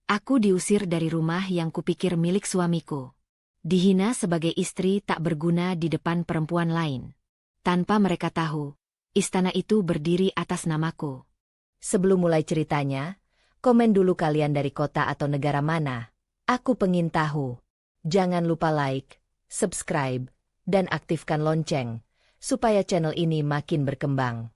Aku diusir dari rumah yang kupikir milik suamiku. Dihina sebagai istri tak berguna di depan perempuan lain. Tanpa mereka tahu, istana itu berdiri atas namaku. Sebelum mulai ceritanya, komen dulu kalian dari kota atau negara mana. Aku pengen tahu. Jangan lupa like, subscribe, dan aktifkan lonceng, supaya channel ini makin berkembang.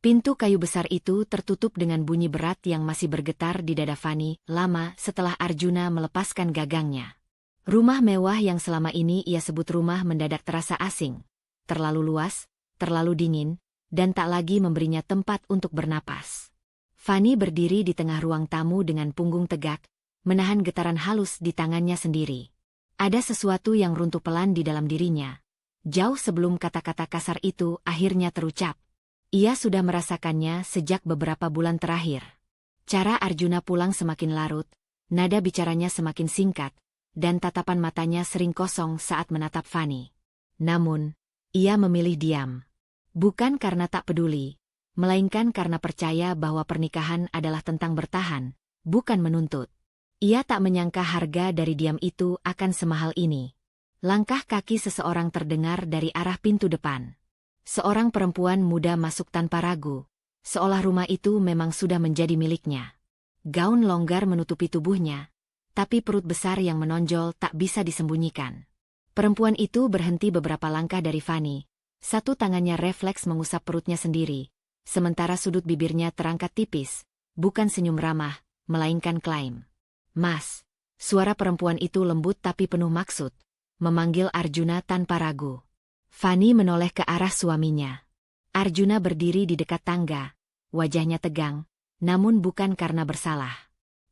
Pintu kayu besar itu tertutup dengan bunyi berat yang masih bergetar di dada Fani lama setelah Arjuna melepaskan gagangnya. Rumah mewah yang selama ini ia sebut rumah mendadak terasa asing. Terlalu luas, terlalu dingin, dan tak lagi memberinya tempat untuk bernapas. Fani berdiri di tengah ruang tamu dengan punggung tegak, menahan getaran halus di tangannya sendiri. Ada sesuatu yang runtuh pelan di dalam dirinya. Jauh sebelum kata-kata kasar itu akhirnya terucap. Ia sudah merasakannya sejak beberapa bulan terakhir. Cara Arjuna pulang semakin larut, nada bicaranya semakin singkat, dan tatapan matanya sering kosong saat menatap Fani. Namun, ia memilih diam. Bukan karena tak peduli, melainkan karena percaya bahwa pernikahan adalah tentang bertahan, bukan menuntut. Ia tak menyangka harga dari diam itu akan semahal ini. Langkah kaki seseorang terdengar dari arah pintu depan. Seorang perempuan muda masuk tanpa ragu, seolah rumah itu memang sudah menjadi miliknya. Gaun longgar menutupi tubuhnya, tapi perut besar yang menonjol tak bisa disembunyikan. Perempuan itu berhenti beberapa langkah dari Fani. Satu tangannya refleks mengusap perutnya sendiri, sementara sudut bibirnya terangkat tipis, bukan senyum ramah, melainkan klaim. "Mas." Suara perempuan itu lembut tapi penuh maksud, memanggil Arjuna tanpa ragu. Fani menoleh ke arah suaminya. Arjuna berdiri di dekat tangga, wajahnya tegang, namun bukan karena bersalah.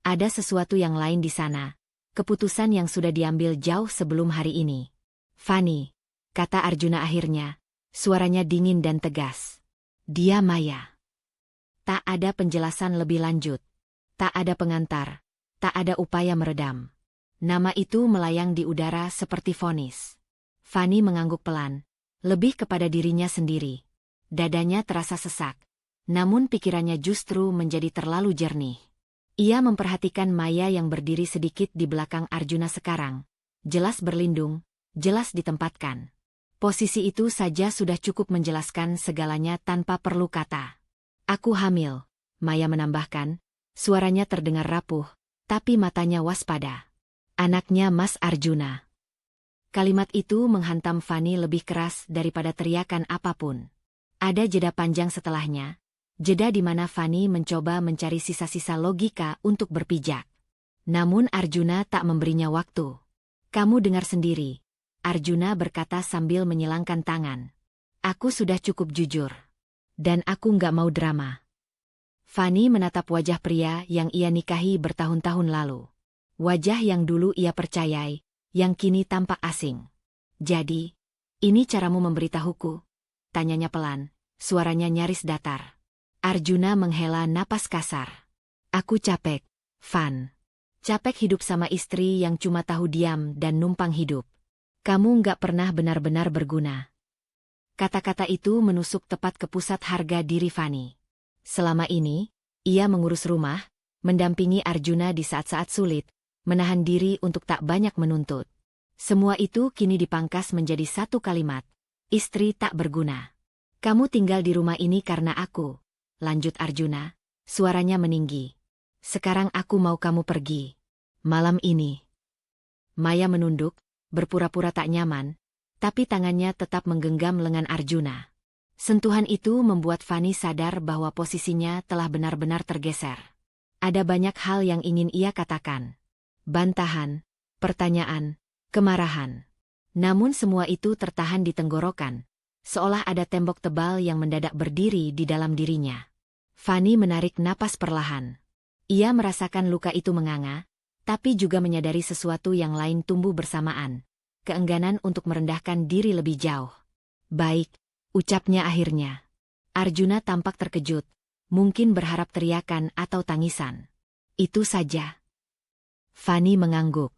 Ada sesuatu yang lain di sana, keputusan yang sudah diambil jauh sebelum hari ini. "Fani," kata Arjuna akhirnya, suaranya dingin dan tegas. "Dia Maya." Tak ada penjelasan lebih lanjut. Tak ada pengantar, tak ada upaya meredam. Nama itu melayang di udara seperti vonis. Fani mengangguk pelan. Lebih kepada dirinya sendiri. Dadanya terasa sesak, namun pikirannya justru menjadi terlalu jernih. Ia memperhatikan Maya yang berdiri sedikit di belakang Arjuna sekarang. Jelas berlindung, jelas ditempatkan. Posisi itu saja sudah cukup menjelaskan segalanya tanpa perlu kata. "Aku hamil," Maya menambahkan, suaranya terdengar rapuh, tapi matanya waspada. "Anaknya Mas Arjuna." Kalimat itu menghantam Fani lebih keras daripada teriakan apapun. Ada jeda panjang setelahnya, jeda di mana Fani mencoba mencari sisa-sisa logika untuk berpijak. Namun Arjuna tak memberinya waktu. "Kamu dengar sendiri," Arjuna berkata sambil menyilangkan tangan. "Aku sudah cukup jujur. Dan aku nggak mau drama." Fani menatap wajah pria yang ia nikahi bertahun-tahun lalu. Wajah yang dulu ia percayai, yang kini tampak asing. "Jadi, ini caramu memberitahuku?" tanyanya pelan, suaranya nyaris datar. Arjuna menghela napas kasar. "Aku capek, Van. Capek hidup sama istri yang cuma tahu diam dan numpang hidup. Kamu nggak pernah benar-benar berguna." Kata-kata itu menusuk tepat ke pusat harga diri Fani. Selama ini, ia mengurus rumah, mendampingi Arjuna di saat-saat sulit, menahan diri untuk tak banyak menuntut. Semua itu kini dipangkas menjadi satu kalimat, "Istri tak berguna." "Kamu tinggal di rumah ini karena aku," lanjut Arjuna, suaranya meninggi. "Sekarang aku mau kamu pergi. Malam ini." Maya menunduk, berpura-pura tak nyaman, tapi tangannya tetap menggenggam lengan Arjuna. Sentuhan itu membuat Fani sadar bahwa posisinya telah benar-benar tergeser. Ada banyak hal yang ingin ia katakan. Bantahan, pertanyaan, kemarahan. Namun semua itu tertahan di tenggorokan, seolah ada tembok tebal yang mendadak berdiri di dalam dirinya. Fani menarik napas perlahan. Ia merasakan luka itu menganga, tapi juga menyadari sesuatu yang lain tumbuh bersamaan, keengganan untuk merendahkan diri lebih jauh. "Baik," ucapnya akhirnya. Arjuna tampak terkejut, mungkin berharap teriakan atau tangisan. "Itu saja." Fani mengangguk.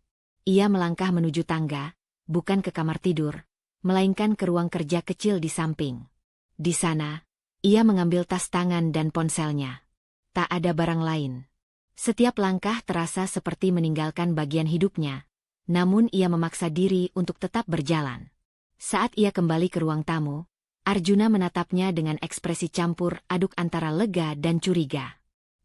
Ia melangkah menuju tangga, bukan ke kamar tidur, melainkan ke ruang kerja kecil di samping. Di sana, ia mengambil tas tangan dan ponselnya. Tak ada barang lain. Setiap langkah terasa seperti meninggalkan bagian hidupnya, namun ia memaksa diri untuk tetap berjalan. Saat ia kembali ke ruang tamu, Arjuna menatapnya dengan ekspresi campur aduk antara lega dan curiga.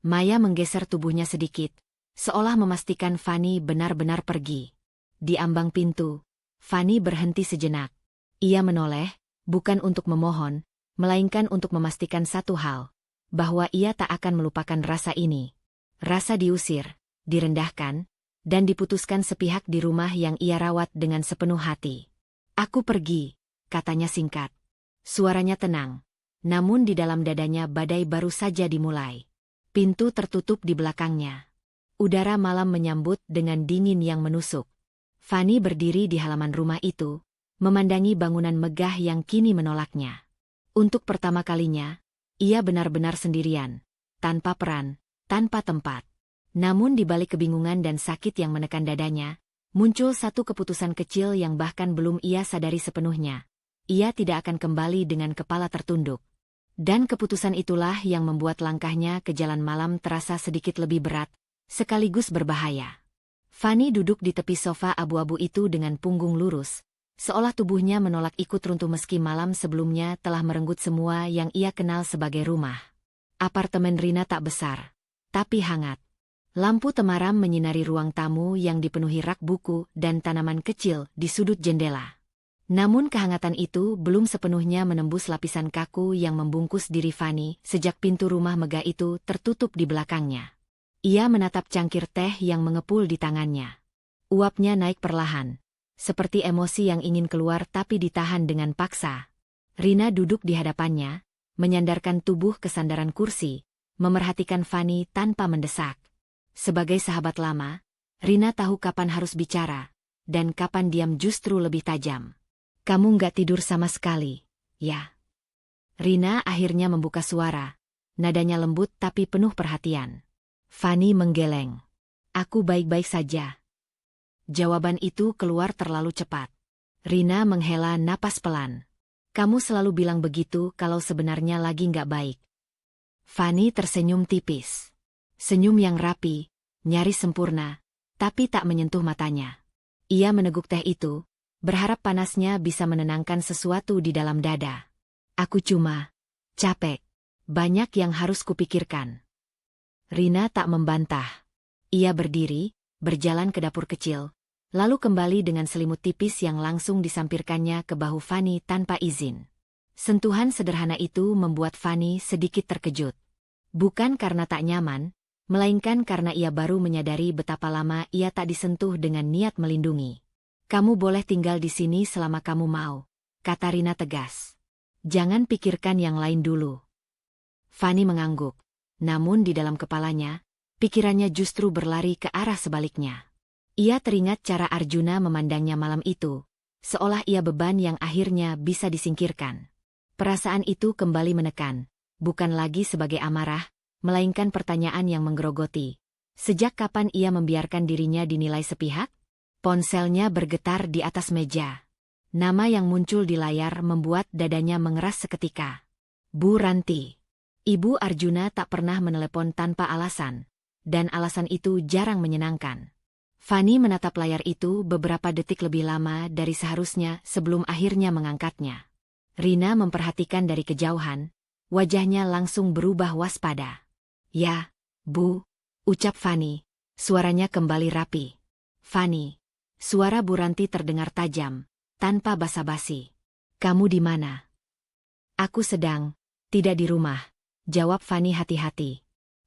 Maya menggeser tubuhnya sedikit, seolah memastikan Fani benar-benar pergi. Di ambang pintu, Fani berhenti sejenak. Ia menoleh, bukan untuk memohon, melainkan untuk memastikan satu hal, bahwa ia tak akan melupakan rasa ini. Rasa diusir, direndahkan, dan diputuskan sepihak di rumah yang ia rawat dengan sepenuh hati. "Aku pergi," katanya singkat. Suaranya tenang, namun di dalam dadanya badai baru saja dimulai. Pintu tertutup di belakangnya. Udara malam menyambut dengan dingin yang menusuk. Fani berdiri di halaman rumah itu, memandangi bangunan megah yang kini menolaknya. Untuk pertama kalinya, ia benar-benar sendirian, tanpa peran, tanpa tempat. Namun di balik kebingungan dan sakit yang menekan dadanya, muncul satu keputusan kecil yang bahkan belum ia sadari sepenuhnya. Ia tidak akan kembali dengan kepala tertunduk. Dan keputusan itulah yang membuat langkahnya ke jalan malam terasa sedikit lebih berat, sekaligus berbahaya. Fani duduk di tepi sofa abu-abu itu dengan punggung lurus, seolah tubuhnya menolak ikut runtuh meski malam sebelumnya telah merenggut semua yang ia kenal sebagai rumah. Apartemen Rina tak besar, tapi hangat. Lampu temaram menyinari ruang tamu yang dipenuhi rak buku dan tanaman kecil di sudut jendela. Namun kehangatan itu belum sepenuhnya menembus lapisan kaku yang membungkus diri Fani sejak pintu rumah megah itu tertutup di belakangnya. Ia menatap cangkir teh yang mengepul di tangannya. Uapnya naik perlahan, seperti emosi yang ingin keluar tapi ditahan dengan paksa. Rina duduk di hadapannya, menyandarkan tubuh ke sandaran kursi, memerhatikan Fani tanpa mendesak. Sebagai sahabat lama, Rina tahu kapan harus bicara, dan kapan diam justru lebih tajam. "Kamu nggak tidur sama sekali, ya?" Rina akhirnya membuka suara, nadanya lembut tapi penuh perhatian. Fani menggeleng. "Aku baik-baik saja." Jawaban itu keluar terlalu cepat. Rina menghela napas pelan. "Kamu selalu bilang begitu kalau sebenarnya lagi nggak baik." Fani tersenyum tipis. Senyum yang rapi, nyaris sempurna, tapi tak menyentuh matanya. Ia meneguk teh itu, berharap panasnya bisa menenangkan sesuatu di dalam dada. "Aku cuma capek. Banyak yang harus kupikirkan." Rina tak membantah. Ia berdiri, berjalan ke dapur kecil, lalu kembali dengan selimut tipis yang langsung disampirkannya ke bahu Fani tanpa izin. Sentuhan sederhana itu membuat Fani sedikit terkejut. Bukan karena tak nyaman, melainkan karena ia baru menyadari betapa lama ia tak disentuh dengan niat melindungi. "Kamu boleh tinggal di sini selama kamu mau," kata Rina tegas. "Jangan pikirkan yang lain dulu." Fani mengangguk, namun di dalam kepalanya, pikirannya justru berlari ke arah sebaliknya. Ia teringat cara Arjuna memandangnya malam itu, seolah ia beban yang akhirnya bisa disingkirkan. Perasaan itu kembali menekan, bukan lagi sebagai amarah, melainkan pertanyaan yang menggerogoti. Sejak kapan ia membiarkan dirinya dinilai sepihak? Ponselnya bergetar di atas meja. Nama yang muncul di layar membuat dadanya mengeras seketika. Bu Ranti. Ibu Arjuna tak pernah menelepon tanpa alasan, dan alasan itu jarang menyenangkan. Fani menatap layar itu beberapa detik lebih lama dari seharusnya sebelum akhirnya mengangkatnya. Rina memperhatikan dari kejauhan, wajahnya langsung berubah waspada. "Ya, Bu," ucap Fani, suaranya kembali rapi. "Fani." Suara Bu Ranti terdengar tajam, tanpa basa-basi. "Kamu di mana?" "Aku sedang tidak di rumah," jawab Fani hati-hati.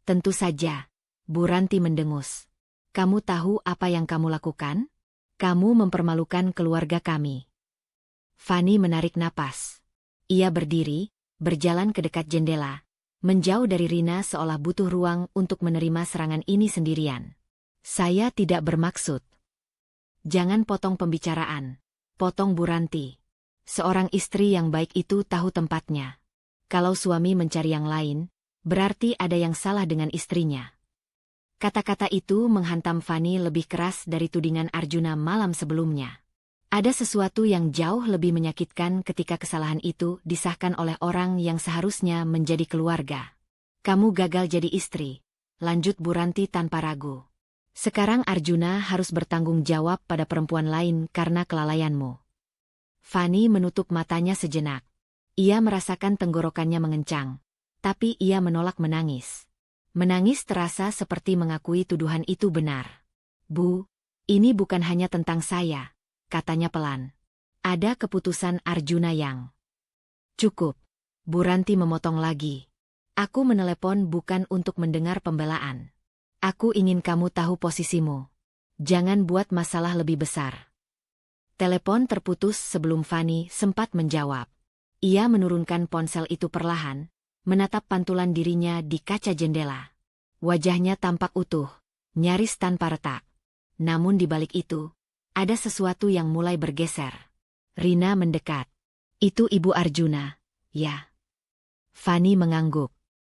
"Tentu saja," Bu Ranti mendengus. "Kamu tahu apa yang kamu lakukan? Kamu mempermalukan keluarga kami." Fani menarik napas. Ia berdiri, berjalan ke dekat jendela, menjauh dari Rina seolah butuh ruang untuk menerima serangan ini sendirian. "Saya tidak bermaksud." "Jangan potong pembicaraan," potong Bu Ranti. Seorang istri yang baik itu tahu tempatnya. Kalau suami mencari yang lain, berarti ada yang salah dengan istrinya. Kata-kata itu menghantam Fani lebih keras dari tudingan Arjuna malam sebelumnya. Ada sesuatu yang jauh lebih menyakitkan ketika kesalahan itu disahkan oleh orang yang seharusnya menjadi keluarga. "Kamu gagal jadi istri," lanjut Bu Ranti tanpa ragu. Sekarang Arjuna harus bertanggung jawab pada perempuan lain karena kelalaianmu. Fani menutup matanya sejenak. Ia merasakan tenggorokannya mengencang. Tapi ia menolak menangis. Menangis terasa seperti mengakui tuduhan itu benar. Bu, ini bukan hanya tentang saya, katanya pelan. Ada keputusan Arjuna yang... Cukup. Bu Ranti memotong lagi. Aku menelepon bukan untuk mendengar pembelaan. Aku ingin kamu tahu posisimu. Jangan buat masalah lebih besar. Telepon terputus sebelum Fani sempat menjawab. Ia menurunkan ponsel itu perlahan, menatap pantulan dirinya di kaca jendela. Wajahnya tampak utuh, nyaris tanpa retak. Namun di balik itu, ada sesuatu yang mulai bergeser. Rina mendekat. Itu Ibu Arjuna, ya. Fani mengangguk.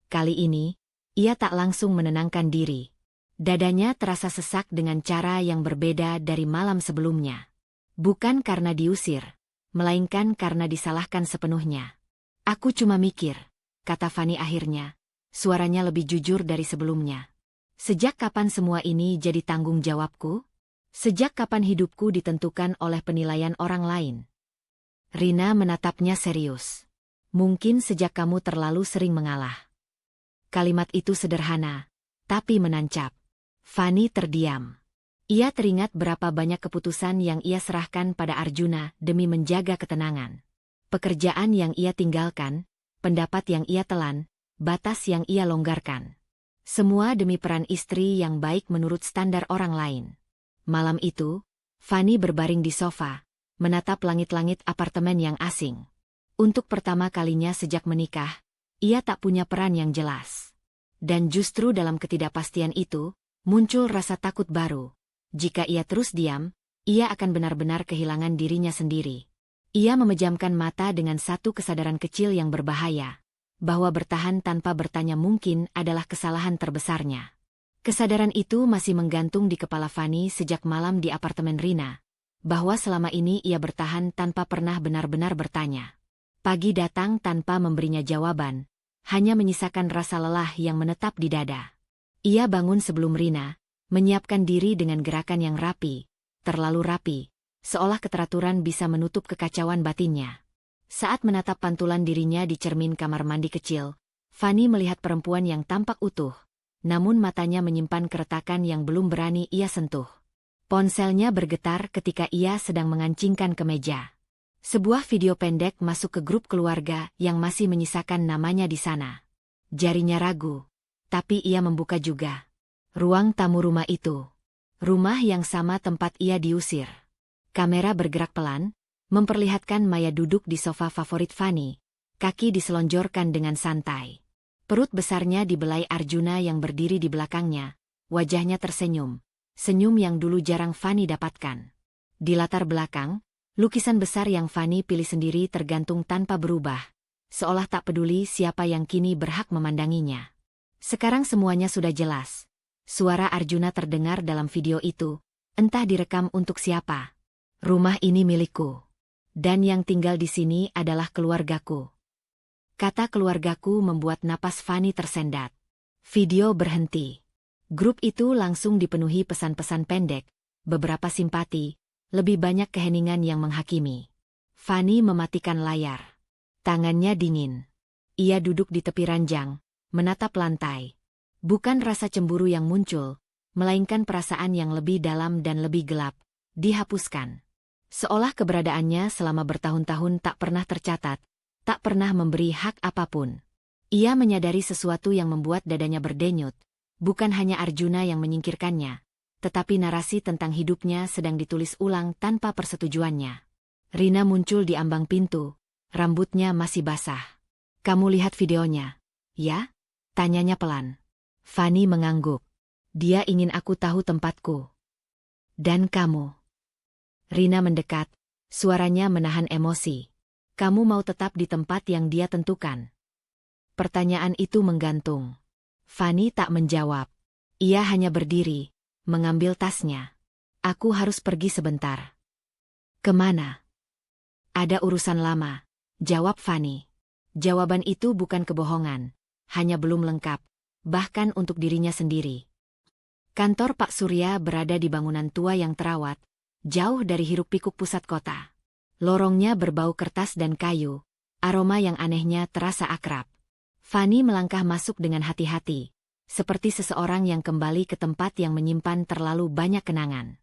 Kali ini, ia tak langsung menenangkan diri. Dadanya terasa sesak dengan cara yang berbeda dari malam sebelumnya. Bukan karena diusir, melainkan karena disalahkan sepenuhnya. Aku cuma mikir, kata Fani akhirnya. Suaranya lebih jujur dari sebelumnya. Sejak kapan semua ini jadi tanggung jawabku? Sejak kapan hidupku ditentukan oleh penilaian orang lain? Rina menatapnya serius. Mungkin sejak kamu terlalu sering mengalah. Kalimat itu sederhana, tapi menancap. Fani terdiam. Ia teringat berapa banyak keputusan yang ia serahkan pada Arjuna demi menjaga ketenangan. Pekerjaan yang ia tinggalkan, pendapat yang ia telan, batas yang ia longgarkan. Semua demi peran istri yang baik menurut standar orang lain. Malam itu, Fani berbaring di sofa, menatap langit-langit apartemen yang asing. Untuk pertama kalinya sejak menikah, ia tak punya peran yang jelas. Dan justru dalam ketidakpastian itu, muncul rasa takut baru. Jika ia terus diam, ia akan benar-benar kehilangan dirinya sendiri. Ia memejamkan mata dengan satu kesadaran kecil yang berbahaya, bahwa bertahan tanpa bertanya mungkin adalah kesalahan terbesarnya. Kesadaran itu masih menggantung di kepala Fani sejak malam di apartemen Rina, bahwa selama ini ia bertahan tanpa pernah benar-benar bertanya. Pagi datang tanpa memberinya jawaban, hanya menyisakan rasa lelah yang menetap di dada. Ia bangun sebelum Rina, menyiapkan diri dengan gerakan yang rapi, terlalu rapi, seolah keteraturan bisa menutup kekacauan batinnya. Saat menatap pantulan dirinya di cermin kamar mandi kecil, Fani melihat perempuan yang tampak utuh, namun matanya menyimpan keretakan yang belum berani ia sentuh. Ponselnya bergetar ketika ia sedang mengancingkan ke meja. Sebuah video pendek masuk ke grup keluarga yang masih menyisakan namanya di sana. Jarinya ragu, tapi ia membuka juga. Ruang tamu rumah itu. Rumah yang sama tempat ia diusir. Kamera bergerak pelan, memperlihatkan Maya duduk di sofa favorit Fani, kaki diselonjorkan dengan santai. Perut besarnya dibelai Arjuna yang berdiri di belakangnya, wajahnya tersenyum, senyum yang dulu jarang Fani dapatkan. Di latar belakang, lukisan besar yang Fani pilih sendiri tergantung tanpa berubah, seolah tak peduli siapa yang kini berhak memandanginya. Sekarang semuanya sudah jelas. Suara Arjuna terdengar dalam video itu, entah direkam untuk siapa. Rumah ini milikku. Dan yang tinggal di sini adalah keluargaku. Kata keluargaku membuat napas Fani tersendat. Video berhenti. Grup itu langsung dipenuhi pesan-pesan pendek, beberapa simpati, lebih banyak keheningan yang menghakimi. Fani mematikan layar. Tangannya dingin. Ia duduk di tepi ranjang, menatap lantai. Bukan rasa cemburu yang muncul, melainkan perasaan yang lebih dalam dan lebih gelap, dihapuskan. Seolah keberadaannya selama bertahun-tahun tak pernah tercatat, tak pernah memberi hak apapun. Ia menyadari sesuatu yang membuat dadanya berdenyut, bukan hanya Arjuna yang menyingkirkannya, tetapi narasi tentang hidupnya sedang ditulis ulang tanpa persetujuannya. Rina muncul di ambang pintu, rambutnya masih basah. Kamu lihat videonya, ya? Tanyanya pelan. Fani mengangguk. Dia ingin aku tahu tempatku. Dan kamu? Rina mendekat, suaranya menahan emosi. Kamu mau tetap di tempat yang dia tentukan? Pertanyaan itu menggantung. Fani tak menjawab. Ia hanya berdiri, mengambil tasnya. Aku harus pergi sebentar. Kemana? Ada urusan lama, jawab Fani. Jawaban itu bukan kebohongan, hanya belum lengkap. bahkan untuk dirinya sendiri. Kantor Pak Surya berada di bangunan tua yang terawat, jauh dari hiruk-pikuk pusat kota. Lorongnya berbau kertas dan kayu, aroma yang anehnya terasa akrab. Fani melangkah masuk dengan hati-hati, seperti seseorang yang kembali ke tempat yang menyimpan terlalu banyak kenangan.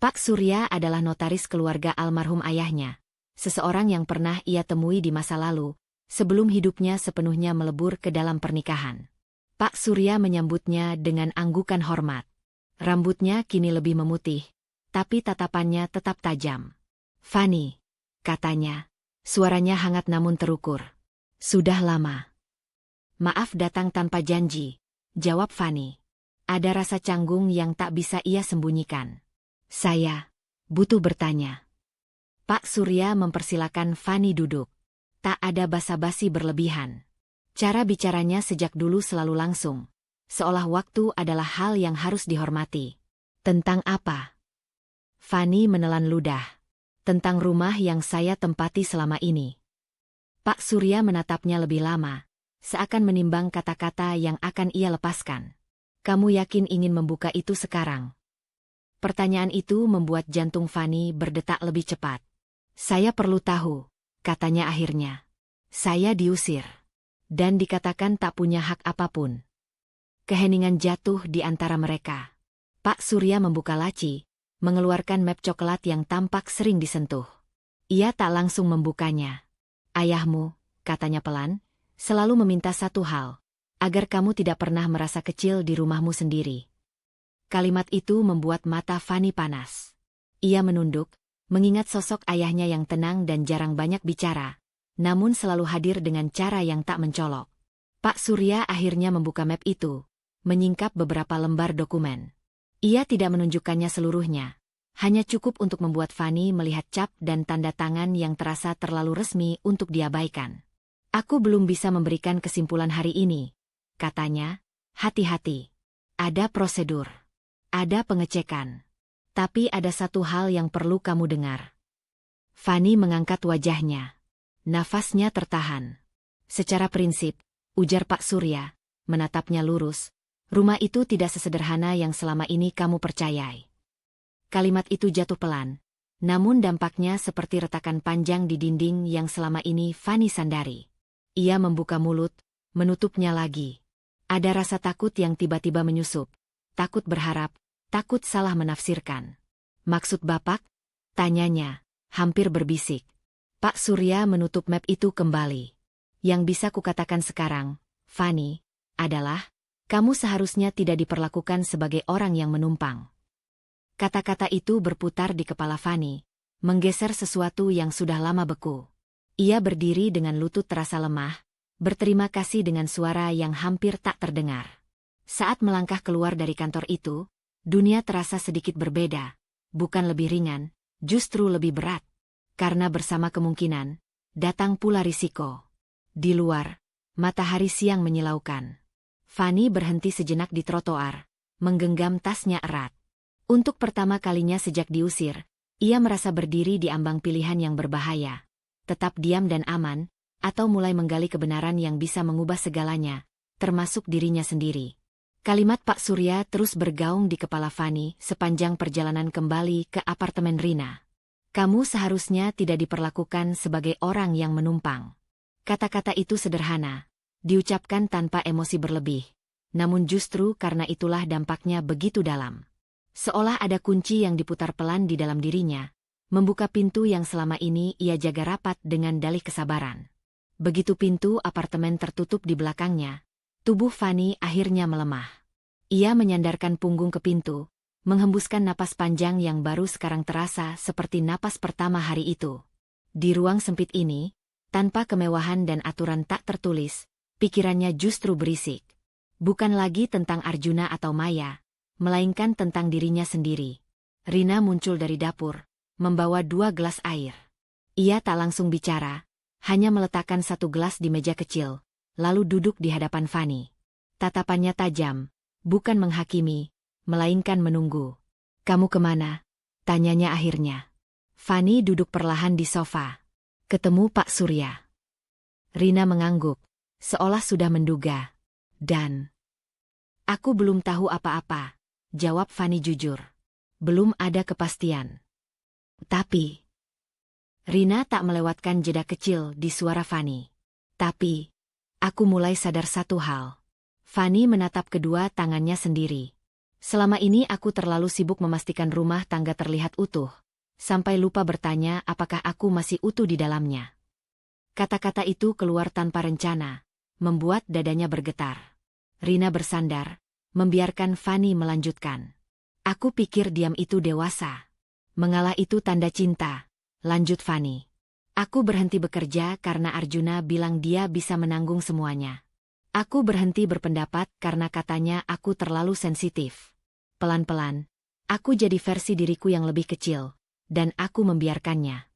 Pak Surya adalah notaris keluarga almarhum ayahnya, seseorang yang pernah ia temui di masa lalu, sebelum hidupnya sepenuhnya melebur ke dalam pernikahan. Pak Surya menyambutnya dengan anggukan hormat. Rambutnya kini lebih memutih, tapi tatapannya tetap tajam. "Fani," katanya, suaranya hangat namun terukur. "Sudah lama." "Maaf datang tanpa janji," jawab Fani. Ada rasa canggung yang tak bisa ia sembunyikan. "Saya butuh bertanya." Pak Surya mempersilakan Fani duduk. Tak ada basa-basi berlebihan. Cara bicaranya sejak dulu selalu langsung, seolah waktu adalah hal yang harus dihormati. "Tentang apa?" Fani menelan ludah. "Tentang rumah yang saya tempati selama ini." Pak Surya menatapnya lebih lama, seakan menimbang kata-kata yang akan ia lepaskan. "Kamu yakin ingin membuka itu sekarang?" Pertanyaan itu membuat jantung Fani berdetak lebih cepat. "Saya perlu tahu," katanya akhirnya. "Saya diusir. Dan dikatakan tak punya hak apapun." Keheningan jatuh di antara mereka. Pak Surya membuka laci, mengeluarkan map coklat yang tampak sering disentuh. Ia tak langsung membukanya. "Ayahmu," katanya pelan, "selalu meminta satu hal, agar kamu tidak pernah merasa kecil di rumahmu sendiri." Kalimat itu membuat mata Fani panas. Ia menunduk, mengingat sosok ayahnya yang tenang dan jarang banyak bicara, namun selalu hadir dengan cara yang tak mencolok. Pak Surya akhirnya membuka map itu, menyingkap beberapa lembar dokumen. Ia tidak menunjukkannya seluruhnya, hanya cukup untuk membuat Fani melihat cap dan tanda tangan yang terasa terlalu resmi untuk diabaikan. "Aku belum bisa memberikan kesimpulan hari ini," katanya. "Hati-hati. Ada prosedur. Ada pengecekan. Tapi ada satu hal yang perlu kamu dengar." Fani mengangkat wajahnya. Nafasnya tertahan. "Secara prinsip," ujar Pak Surya, menatapnya lurus, "rumah itu tidak sesederhana yang selama ini kamu percayai." Kalimat itu jatuh pelan, namun dampaknya seperti retakan panjang di dinding yang selama ini Fani sandari. Ia membuka mulut, menutupnya lagi. Ada rasa takut yang tiba-tiba menyusup. Takut berharap, takut salah menafsirkan. "Maksud Bapak?" tanyanya, hampir berbisik. Pak Surya menutup map itu kembali. "Yang bisa kukatakan sekarang, Fani, adalah, kamu seharusnya tidak diperlakukan sebagai orang yang menumpang." Kata-kata itu berputar di kepala Fani, menggeser sesuatu yang sudah lama beku. Ia berdiri dengan lutut terasa lemah, berterima kasih dengan suara yang hampir tak terdengar. Saat melangkah keluar dari kantor itu, dunia terasa sedikit berbeda, bukan lebih ringan, justru lebih berat. Karena bersama kemungkinan, datang pula risiko. Di luar, matahari siang menyilaukan. Fani berhenti sejenak di trotoar, menggenggam tasnya erat. Untuk pertama kalinya sejak diusir, ia merasa berdiri di ambang pilihan yang berbahaya. Tetap diam dan aman, atau mulai menggali kebenaran yang bisa mengubah segalanya, termasuk dirinya sendiri. Kalimat Pak Surya terus bergaung di kepala Fani sepanjang perjalanan kembali ke apartemen Rina. "Kamu seharusnya tidak diperlakukan sebagai orang yang menumpang." Kata-kata itu sederhana, diucapkan tanpa emosi berlebih, namun justru karena itulah dampaknya begitu dalam. Seolah ada kunci yang diputar pelan di dalam dirinya, membuka pintu yang selama ini ia jaga rapat dengan dalih kesabaran. Begitu pintu apartemen tertutup di belakangnya, tubuh Fani akhirnya melemah. Ia menyandarkan punggung ke pintu, menghembuskan napas panjang yang baru sekarang terasa seperti napas pertama hari itu. Di ruang sempit ini, tanpa kemewahan dan aturan tak tertulis, pikirannya justru berisik. Bukan lagi tentang Arjuna atau Maya, melainkan tentang dirinya sendiri. Rina muncul dari dapur, membawa 2 gelas air. Ia tak langsung bicara, hanya meletakkan 1 gelas di meja kecil, lalu duduk di hadapan Fani. Tatapannya tajam, bukan menghakimi, melainkan menunggu. "Kamu kemana?" tanyanya akhirnya. Fani duduk perlahan di sofa. "Ketemu Pak Surya." Rina mengangguk, seolah sudah menduga. "Dan Aku belum tahu apa-apa, jawab Fanny jujur. Belum ada kepastian. Tapi, Rina tak melewatkan jeda kecil di suara Fanny. Tapi, aku mulai sadar satu hal. Fanny menatap kedua tangannya sendiri. Selama ini aku terlalu sibuk memastikan rumah tangga terlihat utuh, sampai lupa bertanya apakah aku masih utuh di dalamnya. Kata-kata itu keluar tanpa rencana, membuat dadanya bergetar. Rina bersandar, membiarkan Fanny melanjutkan. Aku pikir diam itu dewasa. Mengalah itu tanda cinta, lanjut Fanny. Aku berhenti bekerja karena Arjuna bilang dia bisa menanggung semuanya. Aku berhenti berpendapat karena katanya aku terlalu sensitif. Pelan-pelan, aku jadi versi diriku yang lebih kecil, dan aku membiarkannya.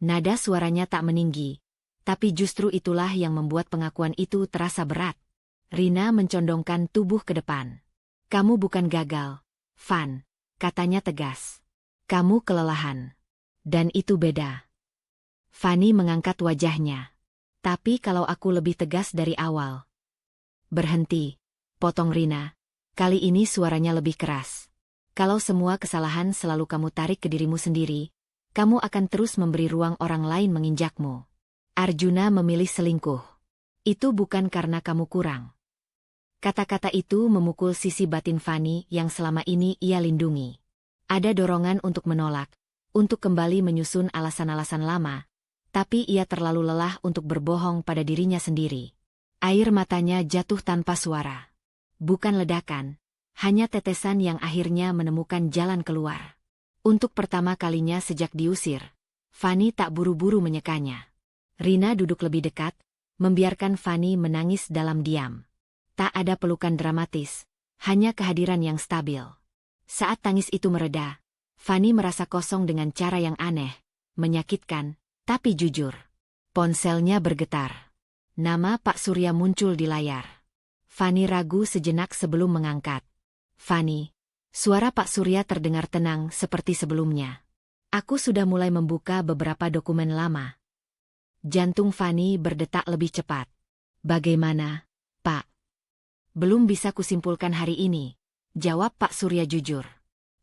Nada suaranya tak meninggi, tapi justru itulah yang membuat pengakuan itu terasa berat. Rina mencondongkan tubuh ke depan. Kamu bukan gagal, Van, katanya tegas. Kamu kelelahan. Dan itu beda. Fanny mengangkat wajahnya. Tapi kalau aku lebih tegas dari awal. Berhenti, potong Rina. Kali ini suaranya lebih keras. Kalau semua kesalahan selalu kamu tarik ke dirimu sendiri, kamu akan terus memberi ruang orang lain menginjakmu. Arjuna memilih selingkuh. Itu bukan karena kamu kurang. Kata-kata itu memukul sisi batin Fanny yang selama ini ia lindungi. Ada dorongan untuk menolak, untuk kembali menyusun alasan-alasan lama, tapi ia terlalu lelah untuk berbohong pada dirinya sendiri. Air matanya jatuh tanpa suara. Bukan ledakan, hanya tetesan yang akhirnya menemukan jalan keluar. Untuk pertama kalinya sejak diusir, Fanny tak buru-buru menyekanya. Rina duduk lebih dekat, membiarkan Fanny menangis dalam diam. Tak ada pelukan dramatis, hanya kehadiran yang stabil. Saat tangis itu mereda, Fanny merasa kosong dengan cara yang aneh, menyakitkan, tapi jujur. Ponselnya bergetar. Nama Pak Surya muncul di layar. Fanny ragu sejenak sebelum mengangkat. Fanny, suara Pak Surya terdengar tenang seperti sebelumnya. Aku sudah mulai membuka beberapa dokumen lama. Jantung Fanny berdetak lebih cepat. Bagaimana, Pak? Belum bisa kusimpulkan hari ini, jawab Pak Surya jujur.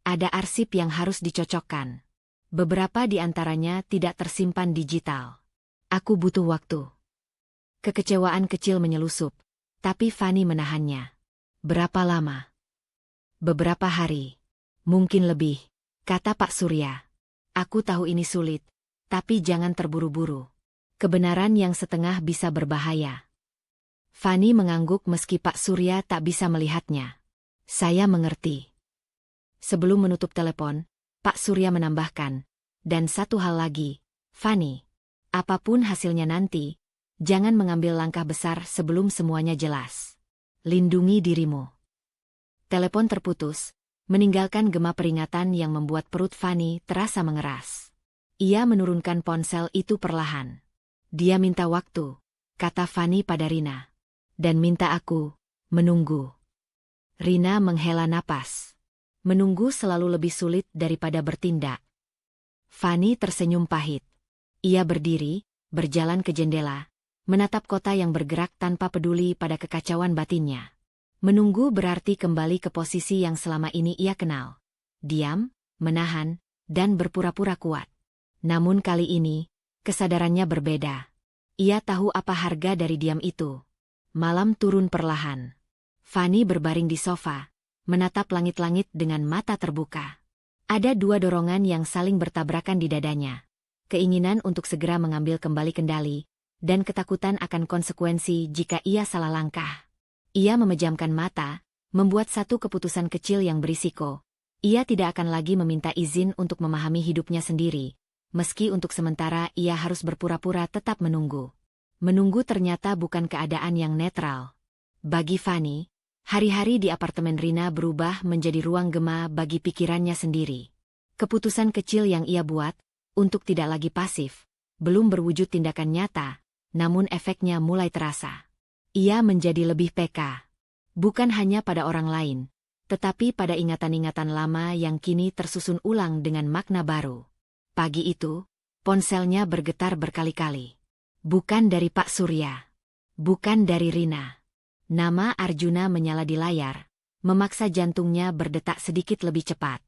Ada arsip yang harus dicocokkan. Beberapa di antaranya tidak tersimpan digital. Aku butuh waktu. Kekecewaan kecil menyelusup, tapi Fanny menahannya. Berapa lama? Beberapa hari. Mungkin lebih, kata Pak Surya. Aku tahu ini sulit, tapi jangan terburu-buru. Kebenaran yang setengah bisa berbahaya. Fanny mengangguk meski Pak Surya tak bisa melihatnya. Saya mengerti. Sebelum menutup telepon, Pak Surya menambahkan, dan satu hal lagi, Fanny, apapun hasilnya nanti, jangan mengambil langkah besar sebelum semuanya jelas. Lindungi dirimu. Telepon terputus, meninggalkan gema peringatan yang membuat perut Fanny terasa mengeras. Ia menurunkan ponsel itu perlahan. Dia minta waktu, kata Fanny pada Rina. Dan minta aku menunggu. Rina menghela napas. Menunggu selalu lebih sulit daripada bertindak. Fanny tersenyum pahit. Ia berdiri, berjalan ke jendela, menatap kota yang bergerak tanpa peduli pada kekacauan batinnya. Menunggu berarti kembali ke posisi yang selama ini ia kenal. Diam, menahan, dan berpura-pura kuat. Namun kali ini, kesadarannya berbeda. Ia tahu apa harga dari diam itu. Malam turun perlahan. Fanny berbaring di sofa, menatap langit-langit dengan mata terbuka. Ada dua dorongan yang saling bertabrakan di dadanya. Keinginan untuk segera mengambil kembali kendali, dan ketakutan akan konsekuensi jika ia salah langkah. Ia memejamkan mata, membuat satu keputusan kecil yang berisiko. Ia tidak akan lagi meminta izin untuk memahami hidupnya sendiri, meski untuk sementara ia harus berpura-pura tetap menunggu. Menunggu ternyata bukan keadaan yang netral. Bagi Fanny, hari-hari di apartemen Rina berubah menjadi ruang gema bagi pikirannya sendiri. Keputusan kecil yang ia buat, untuk tidak lagi pasif, belum berwujud tindakan nyata, namun efeknya mulai terasa. Ia menjadi lebih peka. Bukan hanya pada orang lain, tetapi pada ingatan-ingatan lama yang kini tersusun ulang dengan makna baru. Pagi itu, ponselnya bergetar berkali-kali. Bukan dari Pak Surya. Bukan dari Rina. Nama Arjuna menyala di layar, memaksa jantungnya berdetak sedikit lebih cepat.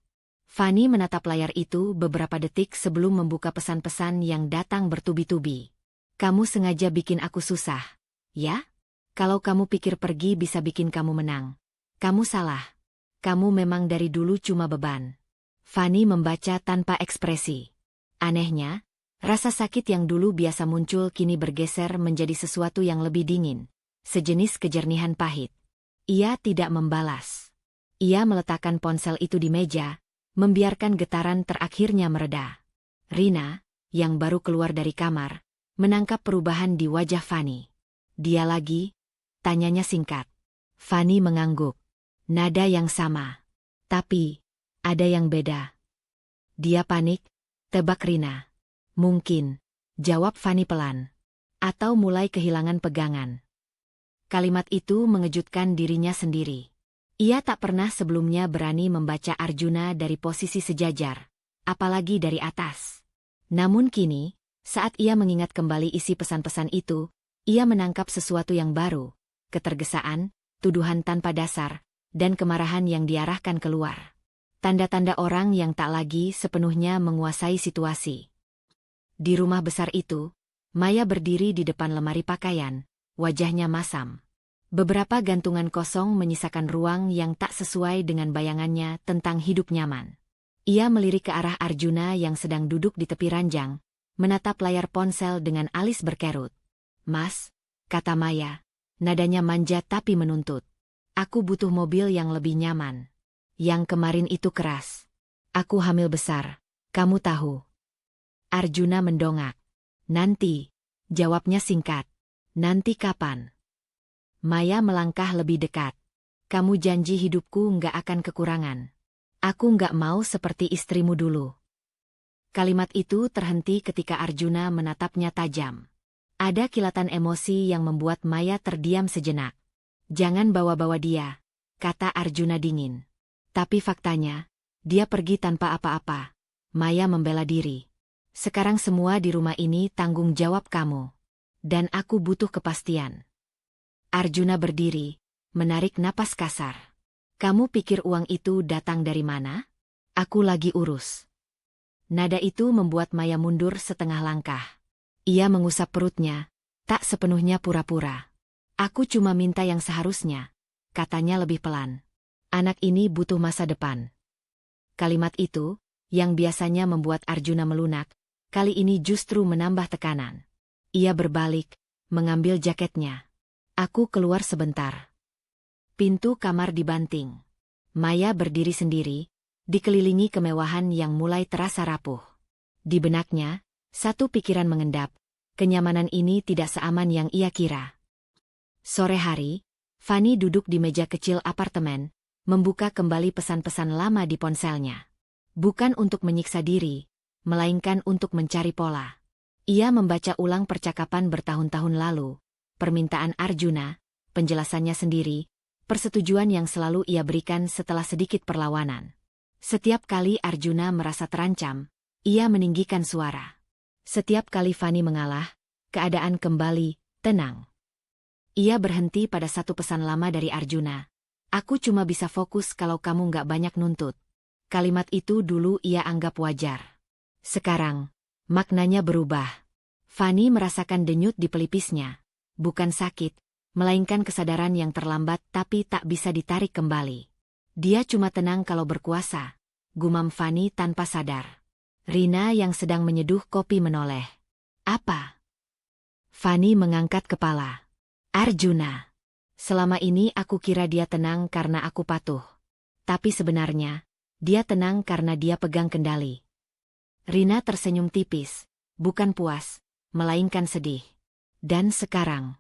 Fanny menatap layar itu beberapa detik sebelum membuka pesan-pesan yang datang bertubi-tubi. Kamu sengaja bikin aku susah, ya? Kalau kamu pikir pergi bisa bikin kamu menang, kamu salah. Kamu memang dari dulu cuma beban. Fanny membaca tanpa ekspresi. Anehnya, rasa sakit yang dulu biasa muncul kini bergeser menjadi sesuatu yang lebih dingin, sejenis kejernihan pahit. Ia tidak membalas. Ia meletakkan ponsel itu di meja, membiarkan getaran terakhirnya mereda. Rina, yang baru keluar dari kamar, menangkap perubahan di wajah Fanny. Dia lagi? Tanyanya singkat. Fanny mengangguk. Nada yang sama. Tapi, ada yang beda. Dia panik, tebak Rina. Mungkin, jawab Fanny pelan. Atau mulai kehilangan pegangan. Kalimat itu mengejutkan dirinya sendiri. Ia tak pernah sebelumnya berani membaca Arjuna dari posisi sejajar, apalagi dari atas. Namun kini, saat ia mengingat kembali isi pesan-pesan itu, ia menangkap sesuatu yang baru, ketergesaan, tuduhan tanpa dasar, dan kemarahan yang diarahkan keluar. Tanda-tanda orang yang tak lagi sepenuhnya menguasai situasi. Di rumah besar itu, Maya berdiri di depan lemari pakaian, wajahnya masam. Beberapa gantungan kosong menyisakan ruang yang tak sesuai dengan bayangannya tentang hidup nyaman. Ia melirik ke arah Arjuna yang sedang duduk di tepi ranjang, menatap layar ponsel dengan alis berkerut. Mas, kata Maya, nadanya manja tapi menuntut. Aku butuh mobil yang lebih nyaman. Yang kemarin itu keras. Aku hamil besar, kamu tahu. Arjuna mendongak. Nanti, jawabnya singkat. Nanti kapan? Maya melangkah lebih dekat. Kamu janji hidupku nggak akan kekurangan. Aku nggak mau seperti istrimu dulu. Kalimat itu terhenti ketika Arjuna menatapnya tajam. Ada kilatan emosi yang membuat Maya terdiam sejenak. Jangan bawa-bawa dia, kata Arjuna dingin. Tapi faktanya, dia pergi tanpa apa-apa. Maya membela diri. Sekarang semua di rumah ini tanggung jawab kamu. Dan aku butuh kepastian. Arjuna berdiri, menarik napas kasar. Kamu pikir uang itu datang dari mana? Aku lagi urus. Nada itu membuat Maya mundur setengah langkah. Ia mengusap perutnya, tak sepenuhnya pura-pura. Aku cuma minta yang seharusnya, katanya lebih pelan. Anak ini butuh masa depan. Kalimat itu, yang biasanya membuat Arjuna melunak, kali ini justru menambah tekanan. Ia berbalik, mengambil jaketnya. Aku keluar sebentar. Pintu kamar dibanting. Maya berdiri sendiri, dikelilingi kemewahan yang mulai terasa rapuh. Di benaknya, satu pikiran mengendap, kenyamanan ini tidak seaman yang ia kira. Sore hari, Fanny duduk di meja kecil apartemen, membuka kembali pesan-pesan lama di ponselnya. Bukan untuk menyiksa diri, melainkan untuk mencari pola. Ia membaca ulang percakapan bertahun-tahun lalu, permintaan Arjuna, penjelasannya sendiri, persetujuan yang selalu ia berikan setelah sedikit perlawanan. Setiap kali Arjuna merasa terancam, ia meninggikan suara. Setiap kali Fanny mengalah, keadaan kembali tenang. Ia berhenti pada satu pesan lama dari Arjuna. Aku cuma bisa fokus kalau kamu nggak banyak nuntut. Kalimat itu dulu ia anggap wajar. Sekarang, maknanya berubah. Fanny merasakan denyut di pelipisnya. Bukan sakit, melainkan kesadaran yang terlambat tapi tak bisa ditarik kembali. Dia cuma tenang kalau berkuasa, gumam Fanny tanpa sadar. Rina yang sedang menyeduh kopi menoleh. Apa? Fanny mengangkat kepala. Arjuna. Selama ini aku kira dia tenang karena aku patuh. Tapi sebenarnya, dia tenang karena dia pegang kendali. Rina tersenyum tipis, bukan puas, melainkan sedih. Dan sekarang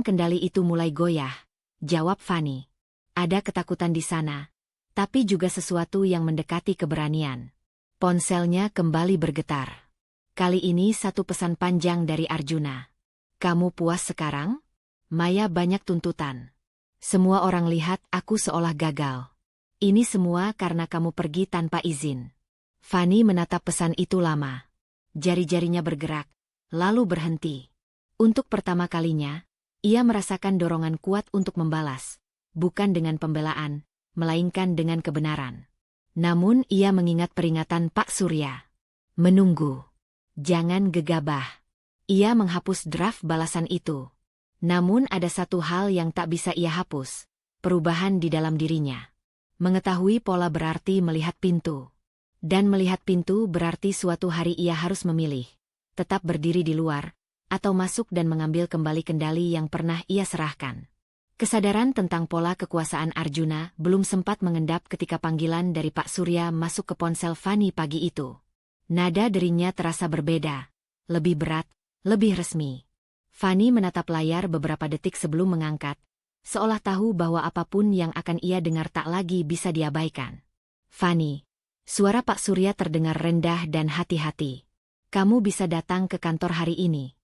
kendali itu mulai goyah, jawab Fanny. Ada ketakutan di sana, tapi juga sesuatu yang mendekati keberanian. Ponselnya kembali bergetar. Kali ini satu pesan panjang dari Arjuna. Kamu puas sekarang? Maya banyak tuntutan. Semua orang lihat aku seolah gagal. Ini semua karena kamu pergi tanpa izin. Fanny menatap pesan itu lama. Jari-jarinya bergerak, lalu berhenti. Untuk pertama kalinya, ia merasakan dorongan kuat untuk membalas. bukan dengan pembelaan, melainkan dengan kebenaran. Namun ia mengingat peringatan Pak Surya. Menunggu. Jangan gegabah. Ia menghapus draft balasan itu. Namun ada satu hal yang tak bisa ia hapus. Perubahan di dalam dirinya. Mengetahui pola berarti melihat pintu. Dan melihat pintu berarti suatu hari ia harus memilih. Tetap berdiri di luar, atau masuk dan mengambil kembali kendali yang pernah ia serahkan. Kesadaran tentang pola kekuasaan Arjuna belum sempat mengendap ketika panggilan dari Pak Surya masuk ke ponsel Fani pagi itu. Nada derinya terasa berbeda, lebih berat, lebih resmi. Fani menatap layar beberapa detik sebelum mengangkat, seolah tahu bahwa apapun yang akan ia dengar tak lagi bisa diabaikan. Fani, suara Pak Surya terdengar rendah dan hati-hati. Kamu bisa datang ke kantor hari ini.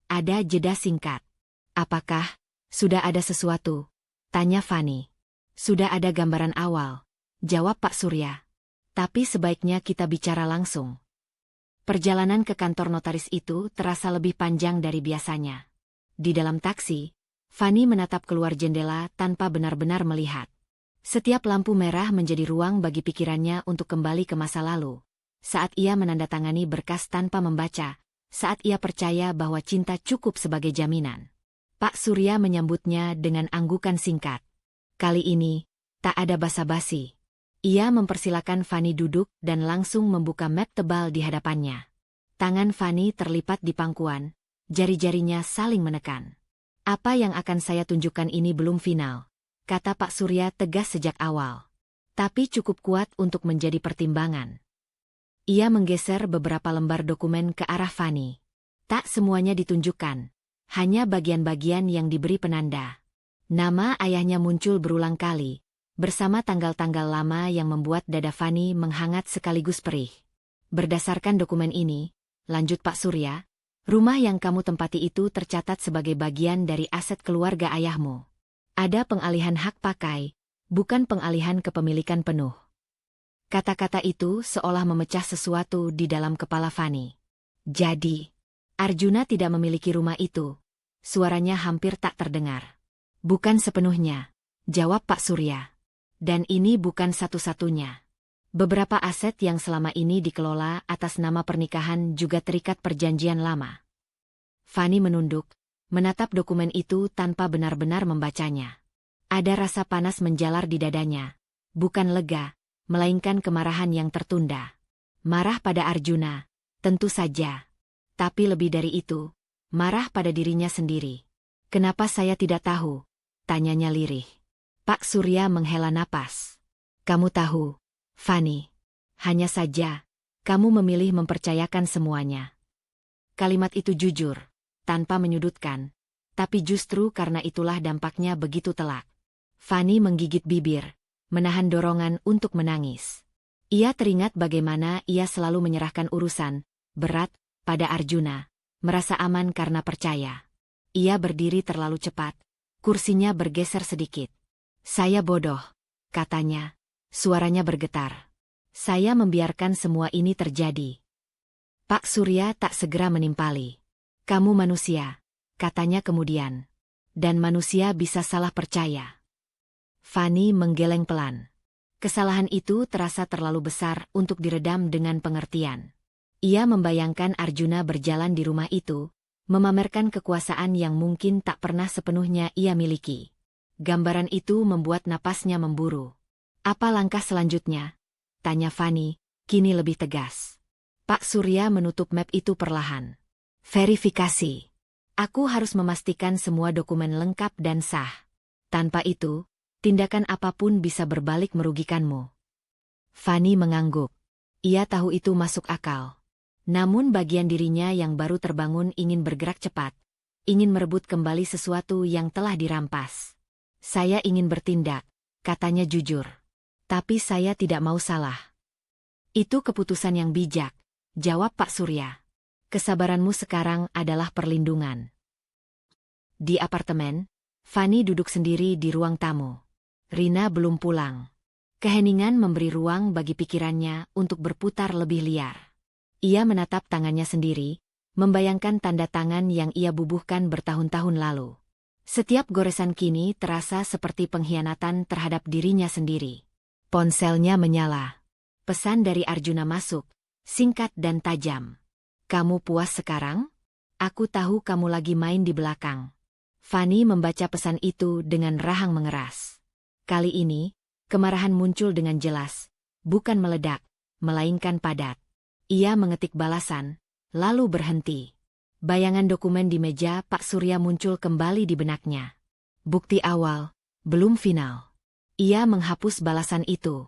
Ada jeda singkat. Apakah sudah ada sesuatu? Tanya Fani. Sudah ada gambaran awal, jawab Pak Surya. Tapi sebaiknya kita bicara langsung. Perjalanan ke kantor notaris itu terasa lebih panjang dari biasanya. Di dalam taksi, Fani menatap keluar jendela tanpa benar-benar melihat. Setiap lampu merah menjadi ruang bagi pikirannya untuk kembali ke masa lalu. Saat ia menandatangani berkas tanpa membaca, saat ia percaya bahwa cinta cukup sebagai jaminan. Pak Surya menyambutnya dengan anggukan singkat. Kali ini, tak ada basa-basi. Ia mempersilakan Fani duduk dan langsung membuka map tebal di hadapannya. Tangan Fani terlipat di pangkuan, jari-jarinya saling menekan. Apa yang akan saya tunjukkan ini belum final, kata Pak Surya tegas sejak awal. Tapi cukup kuat untuk menjadi pertimbangan. Ia menggeser beberapa lembar dokumen ke arah Fani. Tak semuanya ditunjukkan. Hanya bagian-bagian yang diberi penanda. Nama ayahnya muncul berulang kali, bersama tanggal-tanggal lama yang membuat dada Fani menghangat sekaligus perih. Berdasarkan dokumen ini, lanjut Pak Surya, rumah yang kamu tempati itu tercatat sebagai bagian dari aset keluarga ayahmu. Ada pengalihan hak pakai, bukan pengalihan kepemilikan penuh. Kata-kata itu seolah memecah sesuatu di dalam kepala Fani. Jadi, Arjuna tidak memiliki rumah itu. Suaranya hampir tak terdengar. Bukan sepenuhnya, jawab Pak Surya. Dan ini bukan satu-satunya. Beberapa aset yang selama ini dikelola atas nama pernikahan juga terikat perjanjian lama. Fani menunduk, menatap dokumen itu tanpa benar-benar membacanya. Ada rasa panas menjalar di dadanya. Bukan lega, melainkan kemarahan yang tertunda. Marah pada Arjuna, tentu saja. Tapi lebih dari itu, marah pada dirinya sendiri. Kenapa saya tidak tahu? Tanyanya lirih. Pak Surya menghela napas. Kamu tahu, Fani. Hanya saja, kamu memilih mempercayakan semuanya. Kalimat itu jujur, tanpa menyudutkan. Tapi justru karena itulah dampaknya begitu telak. Fani menggigit bibir, menahan dorongan untuk menangis. Ia teringat bagaimana ia selalu menyerahkan urusan berat pada Arjuna, merasa aman karena percaya. Ia berdiri terlalu cepat, kursinya bergeser sedikit. Saya bodoh, katanya, suaranya bergetar. Saya membiarkan semua ini terjadi. Pak Surya tak segera menimpali. Kamu manusia, katanya kemudian. Dan manusia bisa salah percaya. Fani menggeleng pelan. Kesalahan itu terasa terlalu besar untuk diredam dengan pengertian. Ia membayangkan Arjuna berjalan di rumah itu, memamerkan kekuasaan yang mungkin tak pernah sepenuhnya ia miliki. Gambaran itu membuat napasnya memburu. Apa langkah selanjutnya? Tanya Fani, kini lebih tegas. Pak Surya menutup map itu perlahan. Verifikasi. Aku harus memastikan semua dokumen lengkap dan sah. Tanpa itu, tindakan apapun bisa berbalik merugikanmu. Fani mengangguk. Ia tahu itu masuk akal. Namun bagian dirinya yang baru terbangun ingin bergerak cepat, ingin merebut kembali sesuatu yang telah dirampas. Saya ingin bertindak, katanya jujur. Tapi saya tidak mau salah. Itu keputusan yang bijak, jawab Pak Surya. Kesabaranmu sekarang adalah perlindungan. Di apartemen, Fani duduk sendiri di ruang tamu. Rina belum pulang. Keheningan memberi ruang bagi pikirannya untuk berputar lebih liar. Ia menatap tangannya sendiri, membayangkan tanda tangan yang ia bubuhkan bertahun-tahun lalu. Setiap goresan kini terasa seperti pengkhianatan terhadap dirinya sendiri. Ponselnya menyala. Pesan dari Arjuna masuk, singkat dan tajam. Kamu puas sekarang? Aku tahu kamu lagi main di belakang. Fanny membaca pesan itu dengan rahang mengeras. Kali ini, kemarahan muncul dengan jelas, bukan meledak, melainkan padat. Ia mengetik balasan, lalu berhenti. Bayangan dokumen di meja Pak Surya muncul kembali di benaknya. Bukti awal, belum final. Ia menghapus balasan itu.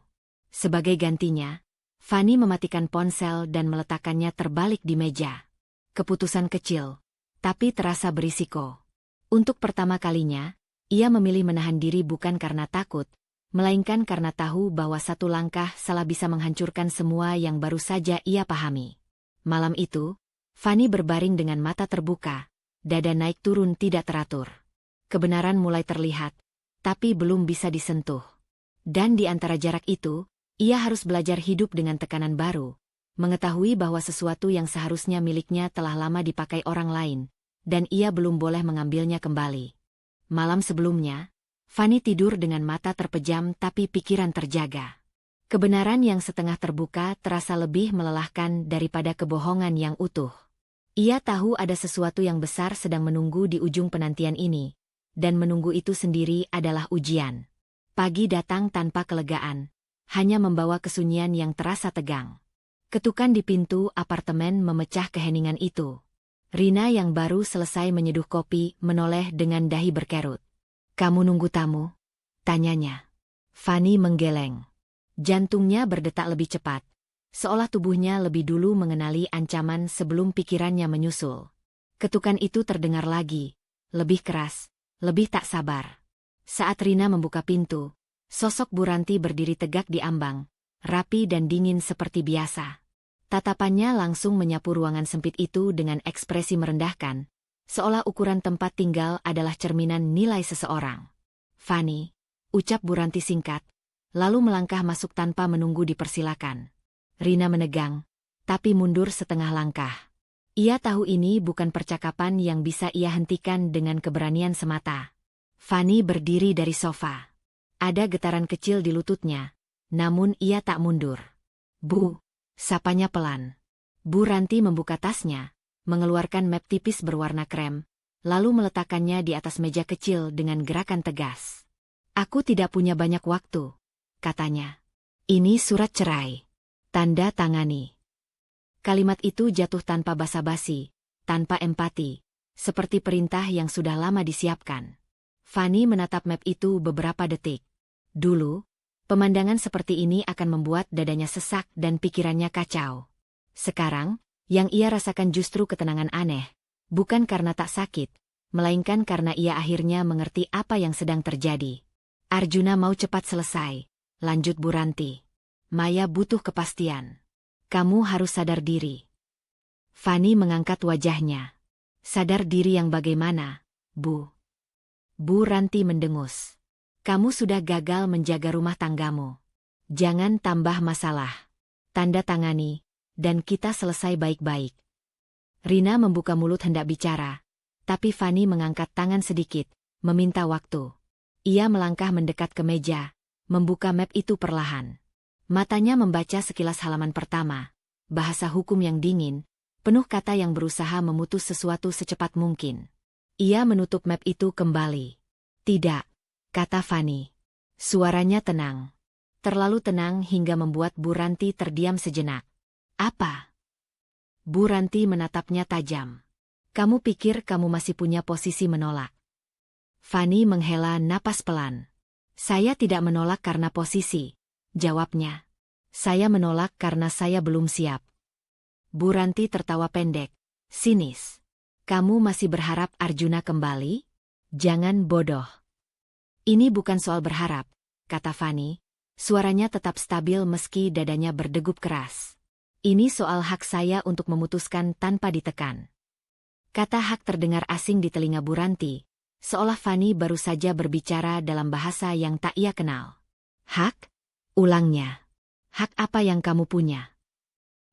Sebagai gantinya, Fanny mematikan ponsel dan meletakkannya terbalik di meja. Keputusan kecil, tapi terasa berisiko. Untuk pertama kalinya, ia memilih menahan diri bukan karena takut, melainkan karena tahu bahwa satu langkah salah bisa menghancurkan semua yang baru saja ia pahami. Malam itu, Fanny berbaring dengan mata terbuka, dada naik turun tidak teratur. Kebenaran mulai terlihat, tapi belum bisa disentuh. Dan di antara jarak itu, ia harus belajar hidup dengan tekanan baru, mengetahui bahwa sesuatu yang seharusnya miliknya telah lama dipakai orang lain, dan ia belum boleh mengambilnya kembali. Malam sebelumnya, Fanny tidur dengan mata terpejam tapi pikiran terjaga. Kebenaran yang setengah terbuka terasa lebih melelahkan daripada kebohongan yang utuh. Ia tahu ada sesuatu yang besar sedang menunggu di ujung penantian ini, dan menunggu itu sendiri adalah ujian. Pagi datang tanpa kelegaan, hanya membawa kesunyian yang terasa tegang. Ketukan di pintu apartemen memecah keheningan itu. Rina yang baru selesai menyeduh kopi menoleh dengan dahi berkerut. Kamu nunggu tamu? Tanyanya. Fanny menggeleng. Jantungnya berdetak lebih cepat, seolah tubuhnya lebih dulu mengenali ancaman sebelum pikirannya menyusul. Ketukan itu terdengar lagi, lebih keras, lebih tak sabar. Saat Rina membuka pintu, sosok Bu Ranti berdiri tegak di ambang, rapi dan dingin seperti biasa. Tatapannya langsung menyapu ruangan sempit itu dengan ekspresi merendahkan, seolah ukuran tempat tinggal adalah cerminan nilai seseorang. Fanny, ucap Bu Ranti singkat, lalu melangkah masuk tanpa menunggu dipersilakan. Rina menegang, tapi mundur setengah langkah. Ia tahu ini bukan percakapan yang bisa ia hentikan dengan keberanian semata. Fanny berdiri dari sofa. Ada getaran kecil di lututnya, namun ia tak mundur. Bu, sapanya pelan. Bu Ranti membuka tasnya, mengeluarkan map tipis berwarna krem, lalu meletakkannya di atas meja kecil dengan gerakan tegas. Aku tidak punya banyak waktu, katanya. Ini surat cerai. Tanda tangani. Kalimat itu jatuh tanpa basa-basi, tanpa empati, seperti perintah yang sudah lama disiapkan. Fanny menatap map itu beberapa detik. Dulu, pemandangan seperti ini akan membuat dadanya sesak dan pikirannya kacau. Sekarang, yang ia rasakan justru ketenangan aneh, bukan karena tak sakit, melainkan karena ia akhirnya mengerti apa yang sedang terjadi. Arjuna mau cepat selesai, lanjut Bu Ranti. Maya butuh kepastian. Kamu harus sadar diri. Fanny mengangkat wajahnya. Sadar diri yang bagaimana, Bu? Bu Ranti mendengus. Kamu sudah gagal menjaga rumah tanggamu. Jangan tambah masalah. Tanda tangani, dan kita selesai baik-baik. Rina membuka mulut hendak bicara, tapi Fanny mengangkat tangan sedikit, meminta waktu. Ia melangkah mendekat ke meja, membuka map itu perlahan. Matanya membaca sekilas halaman pertama, bahasa hukum yang dingin, penuh kata yang berusaha memutus sesuatu secepat mungkin. Ia menutup map itu kembali. Tidak, kata Fanny. Suaranya tenang. Terlalu tenang hingga membuat Bu Ranti terdiam sejenak. Apa? Bu Ranti menatapnya tajam. Kamu pikir kamu masih punya posisi menolak? Fanny menghela napas pelan. Saya tidak menolak karena posisi, jawabnya. Saya menolak karena saya belum siap. Bu Ranti tertawa pendek, sinis. Kamu masih berharap Arjuna kembali? Jangan bodoh. Ini bukan soal berharap, kata Fanny. Suaranya tetap stabil meski dadanya berdegup keras. Ini soal hak saya untuk memutuskan tanpa ditekan. Kata hak terdengar asing di telinga Bu Ranti, seolah Fanny baru saja berbicara dalam bahasa yang tak ia kenal. Hak? Ulangnya. Hak apa yang kamu punya?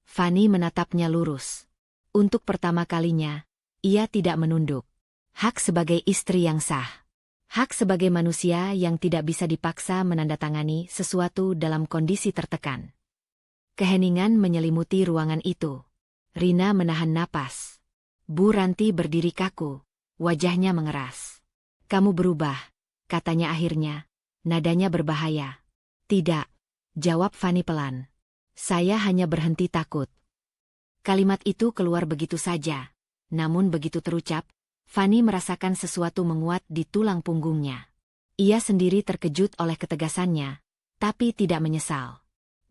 Fanny menatapnya lurus. Untuk pertama kalinya, ia tidak menunduk. Hak sebagai istri yang sah. Hak sebagai manusia yang tidak bisa dipaksa menandatangani sesuatu dalam kondisi tertekan. Keheningan menyelimuti ruangan itu. Rina menahan napas. Bu Ranti berdiri kaku, wajahnya mengeras. Kamu berubah, katanya akhirnya. Nadanya berbahaya. Tidak, jawab Fani pelan. Saya hanya berhenti takut. Kalimat itu keluar begitu saja. Namun begitu terucap, Fani merasakan sesuatu menguat di tulang punggungnya. Ia sendiri terkejut oleh ketegasannya, tapi tidak menyesal.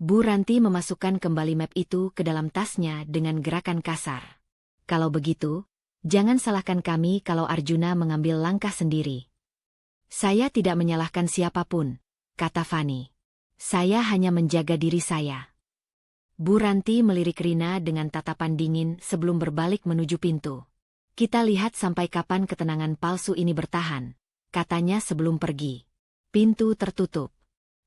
Bu Ranti memasukkan kembali map itu ke dalam tasnya dengan gerakan kasar. Kalau begitu, jangan salahkan kami kalau Arjuna mengambil langkah sendiri. Saya tidak menyalahkan siapapun, kata Fani. Saya hanya menjaga diri saya. Bu Ranti melirik Rina dengan tatapan dingin sebelum berbalik menuju pintu. Kita lihat sampai kapan ketenangan palsu ini bertahan, katanya sebelum pergi. Pintu tertutup.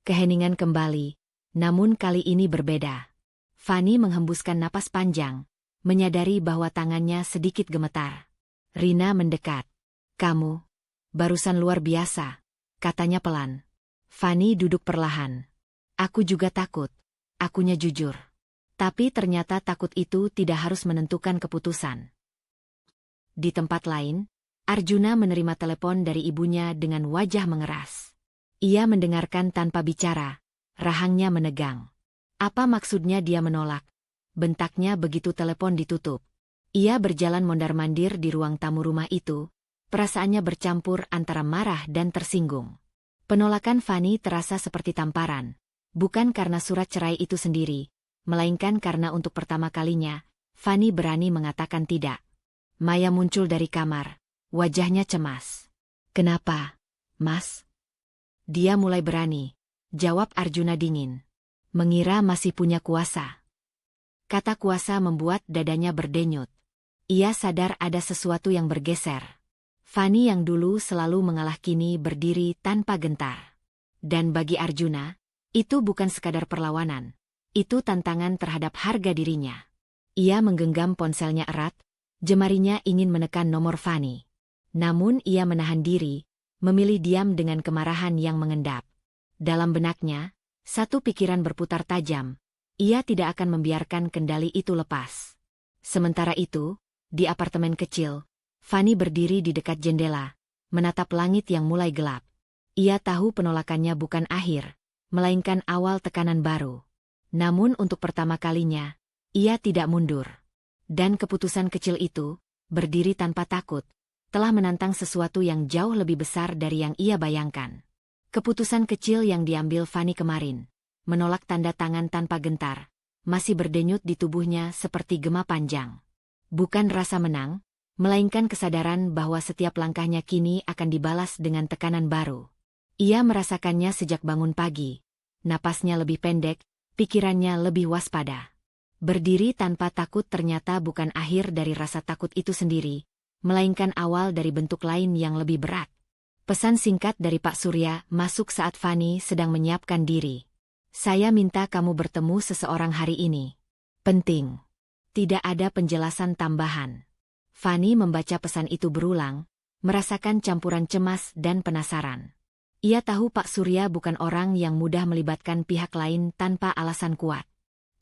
Keheningan kembali, namun kali ini berbeda. Fani menghembuskan napas panjang, menyadari bahwa tangannya sedikit gemetar. Rina mendekat. Kamu, barusan luar biasa, katanya pelan. Fani duduk perlahan. Aku juga takut, akunya jujur. Tapi ternyata takut itu tidak harus menentukan keputusan. Di tempat lain, Arjuna menerima telepon dari ibunya dengan wajah mengeras. Ia mendengarkan tanpa bicara, rahangnya menegang. Apa maksudnya dia menolak? Bentaknya begitu telepon ditutup. Ia berjalan mondar-mandir di ruang tamu rumah itu, perasaannya bercampur antara marah dan tersinggung. Penolakan Fani terasa seperti tamparan, bukan karena surat cerai itu sendiri, melainkan karena untuk pertama kalinya, Fani berani mengatakan tidak. Maya muncul dari kamar, wajahnya cemas. Kenapa, Mas? Dia mulai berani, jawab Arjuna dingin. Mengira masih punya kuasa. Kata kuasa membuat dadanya berdenyut. Ia sadar ada sesuatu yang bergeser. Fani yang dulu selalu mengalah kini berdiri tanpa gentar. Dan bagi Arjuna, itu bukan sekadar perlawanan. Itu tantangan terhadap harga dirinya. Ia menggenggam ponselnya erat, jemarinya ingin menekan nomor Fani. Namun ia menahan diri, memilih diam dengan kemarahan yang mengendap. Dalam benaknya, satu pikiran berputar tajam. Ia tidak akan membiarkan kendali itu lepas. Sementara itu, di apartemen kecil, Fani berdiri di dekat jendela, menatap langit yang mulai gelap. Ia tahu penolakannya bukan akhir, melainkan awal tekanan baru. Namun untuk pertama kalinya, ia tidak mundur. Dan keputusan kecil itu, berdiri tanpa takut, telah menantang sesuatu yang jauh lebih besar dari yang ia bayangkan. Keputusan kecil yang diambil Fani kemarin, menolak tanda tangan tanpa gentar, masih berdenyut di tubuhnya seperti gema panjang. Bukan rasa menang, melainkan kesadaran bahwa setiap langkahnya kini akan dibalas dengan tekanan baru. Ia merasakannya sejak bangun pagi. Napasnya lebih pendek, pikirannya lebih waspada. Berdiri tanpa takut ternyata bukan akhir dari rasa takut itu sendiri, melainkan awal dari bentuk lain yang lebih berat. Pesan singkat dari Pak Surya masuk saat Fani sedang menyiapkan diri. Saya minta kamu bertemu seseorang hari ini. Penting. Tidak ada penjelasan tambahan. Fani membaca pesan itu berulang, merasakan campuran cemas dan penasaran. Ia tahu Pak Surya bukan orang yang mudah melibatkan pihak lain tanpa alasan kuat.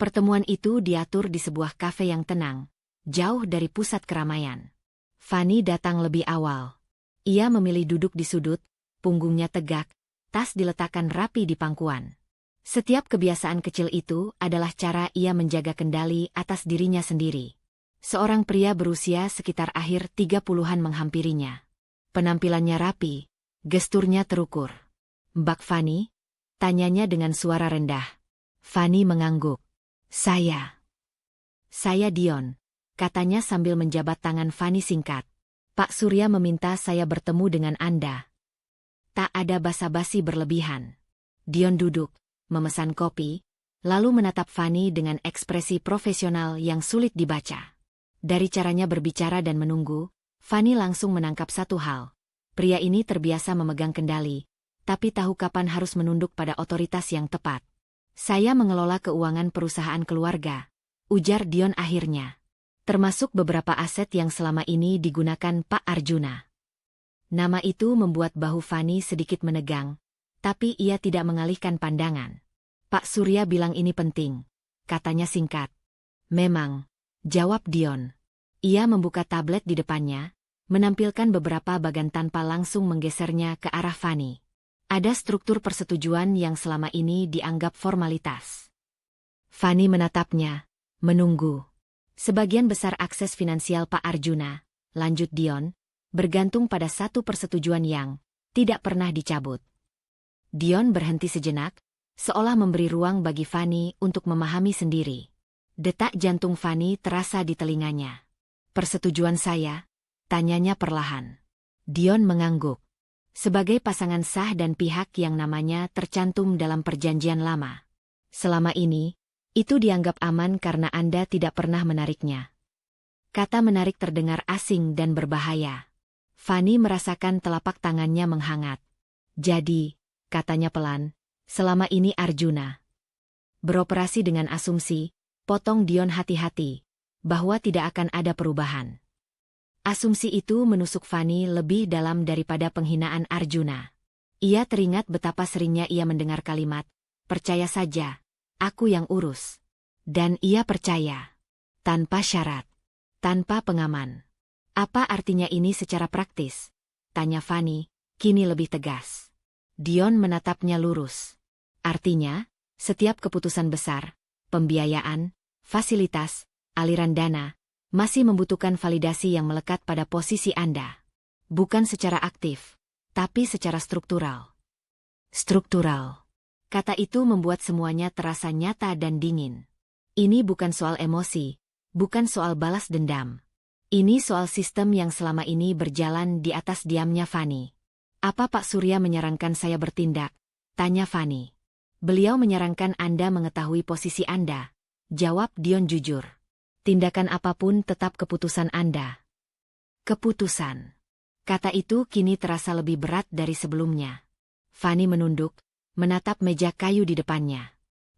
Pertemuan itu diatur di sebuah kafe yang tenang, jauh dari pusat keramaian. Fani datang lebih awal. Ia memilih duduk di sudut, punggungnya tegak, tas diletakkan rapi di pangkuan. Setiap kebiasaan kecil itu adalah cara ia menjaga kendali atas dirinya sendiri. Seorang pria berusia sekitar akhir 30-an menghampirinya. Penampilannya rapi, gesturnya terukur. Mbak Fani? Tanyanya dengan suara rendah. Fani mengangguk. Saya Dion, katanya sambil menjabat tangan Fani singkat. Pak Surya meminta saya bertemu dengan Anda. Tak ada basa-basi berlebihan. Dion duduk, memesan kopi, lalu menatap Fani dengan ekspresi profesional yang sulit dibaca. Dari caranya berbicara dan menunggu, Fani langsung menangkap satu hal. Pria ini terbiasa memegang kendali, tapi tahu kapan harus menunduk pada otoritas yang tepat. Saya mengelola keuangan perusahaan keluarga, ujar Dion akhirnya. Termasuk beberapa aset yang selama ini digunakan Pak Arjuna. Nama itu membuat bahu Fani sedikit menegang, tapi ia tidak mengalihkan pandangan. Pak Surya bilang ini penting, katanya singkat. Memang, jawab Dion. Ia membuka tablet di depannya, menampilkan beberapa bagan tanpa langsung menggesernya ke arah Fani. Ada struktur persetujuan yang selama ini dianggap formalitas. Fani menatapnya, menunggu. Sebagian besar akses finansial Pak Arjuna, lanjut Dion, bergantung pada satu persetujuan yang tidak pernah dicabut. Dion berhenti sejenak, seolah memberi ruang bagi Fani untuk memahami sendiri. Detak jantung Fani terasa di telinganya. Persetujuan saya? Tanyanya perlahan. Dion mengangguk. Sebagai pasangan sah dan pihak yang namanya tercantum dalam perjanjian lama. Selama ini, itu dianggap aman karena Anda tidak pernah menariknya. Kata menarik terdengar asing dan berbahaya. Fani merasakan telapak tangannya menghangat. Jadi, katanya pelan, selama ini Arjuna beroperasi dengan asumsi, potong Dion hati-hati, bahwa tidak akan ada perubahan. Asumsi itu menusuk Fani lebih dalam daripada penghinaan Arjuna. Ia teringat betapa seringnya ia mendengar kalimat, percaya saja, aku yang urus. Dan ia percaya. Tanpa syarat. Tanpa pengaman. Apa artinya ini secara praktis? Tanya Fani, kini lebih tegas. Dion menatapnya lurus. Artinya, setiap keputusan besar, pembiayaan, fasilitas, aliran dana, masih membutuhkan validasi yang melekat pada posisi Anda. Bukan secara aktif, tapi secara struktural. Struktural. Kata itu membuat semuanya terasa nyata dan dingin. Ini bukan soal emosi, bukan soal balas dendam. Ini soal sistem yang selama ini berjalan di atas diamnya Fani. Apa Pak Surya menyarankan saya bertindak? Tanya Fani. Beliau menyarankan Anda mengetahui posisi Anda. Jawab Dion jujur. Tindakan apapun tetap keputusan Anda. Keputusan. Kata itu kini terasa lebih berat dari sebelumnya. Fani menunduk, menatap meja kayu di depannya.